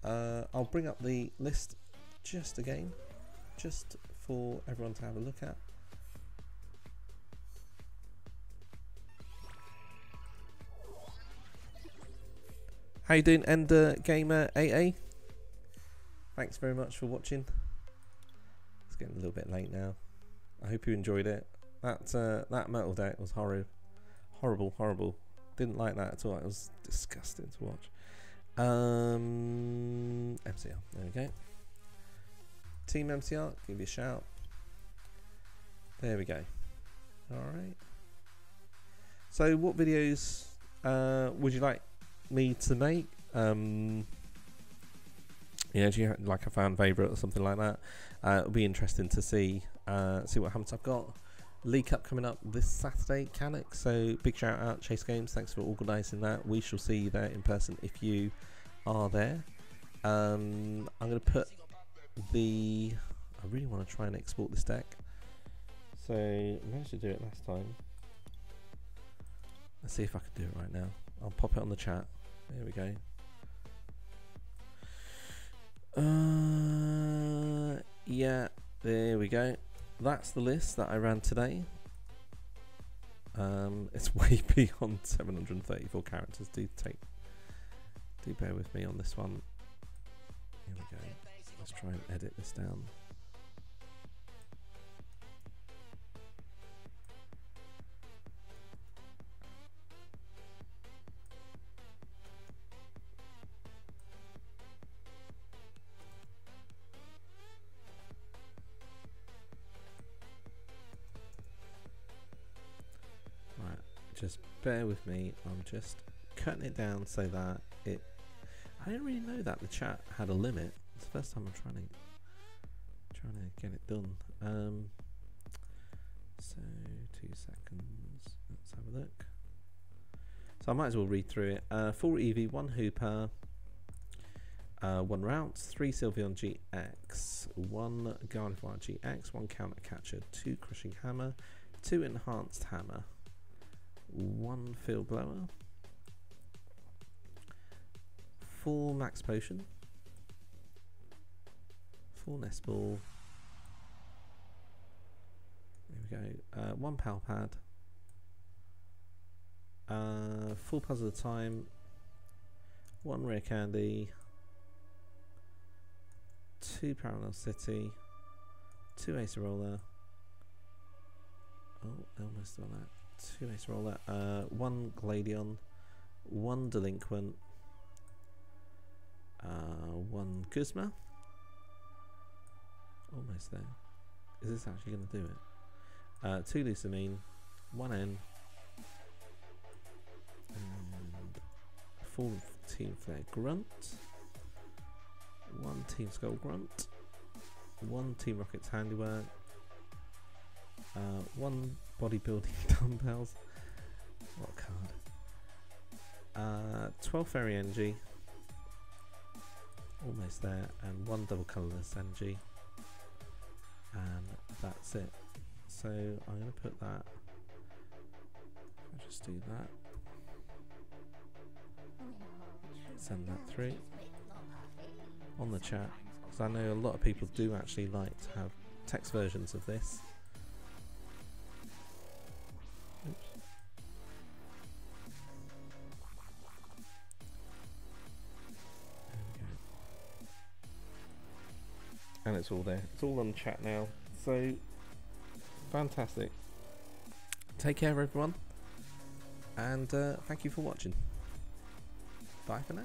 I'll bring up the list just again, just for everyone to have a look at. How you doing, Ender Gamer AA? Thanks very much for watching. It's getting a little bit late now. I hope you enjoyed it. That metal deck was horrible. Didn't like that at all. It was disgusting to watch. MCR, there we go. Team MCR, give you a shout. There we go. Alright. So what videos would you like me to make? Yeah, do you have like a fan favourite or something like that? It'll be interesting to see what happens. I've got League Cup coming up this Saturday, Canuck, so big shout out Chase Games, thanks for organising that. We shall see you there in person if you are there. I'm going to put I really want to try and export this deck, so I managed to do it last time. Let's see if I can do it right now. I'll pop it on the chat. There we go. Yeah, there we go. That's the list that I ran today. It's way beyond 734 characters. Do bear with me on this one. Here we go. Let's try and edit this down. Right, just bear with me. I'm just cutting it down so that it. I didn't really know that the chat had a limit. It's the first time I'm trying to get it done. So 2 seconds. Let's have a look. So I might as well read through it. 4 EV, 1 Hooper, 1 Route, 3 Sylveon GX, 1 Gardevoir GX, 1 Counter Catcher, 2 Crushing Hammer, 2 Enhanced Hammer, 1 Field Blower, 4 Max Potion, 4 Nest Ball, there we go, 1 Pal Pad, full Puzzle of Time, 1 Rare Candy, 2 Parallel City, 2 Ace Roller, oh, almost on that, 2 Ace Roller, 1 Gladion, 1 Delinquent, 1 Guzma, almost there. Is this actually going to do it? 2 Lucamine, 1 N, and 4 Team Flare Grunt, 1 Team Skull Grunt, 1 Team Rocket's Handiwork, 1 Bodybuilding Dumbbells, what card, 12 Fairy Energy, almost there, and 1 Double Colourless Energy, and that's it. So I'm going to put that, I'll just do that, send that through on the chat. because I know a lot of people do actually like to have text versions of this. Oops. There we go. And it's all there. It's all on chat now. So fantastic. Take care, everyone, and thank you for watching. Bye for now.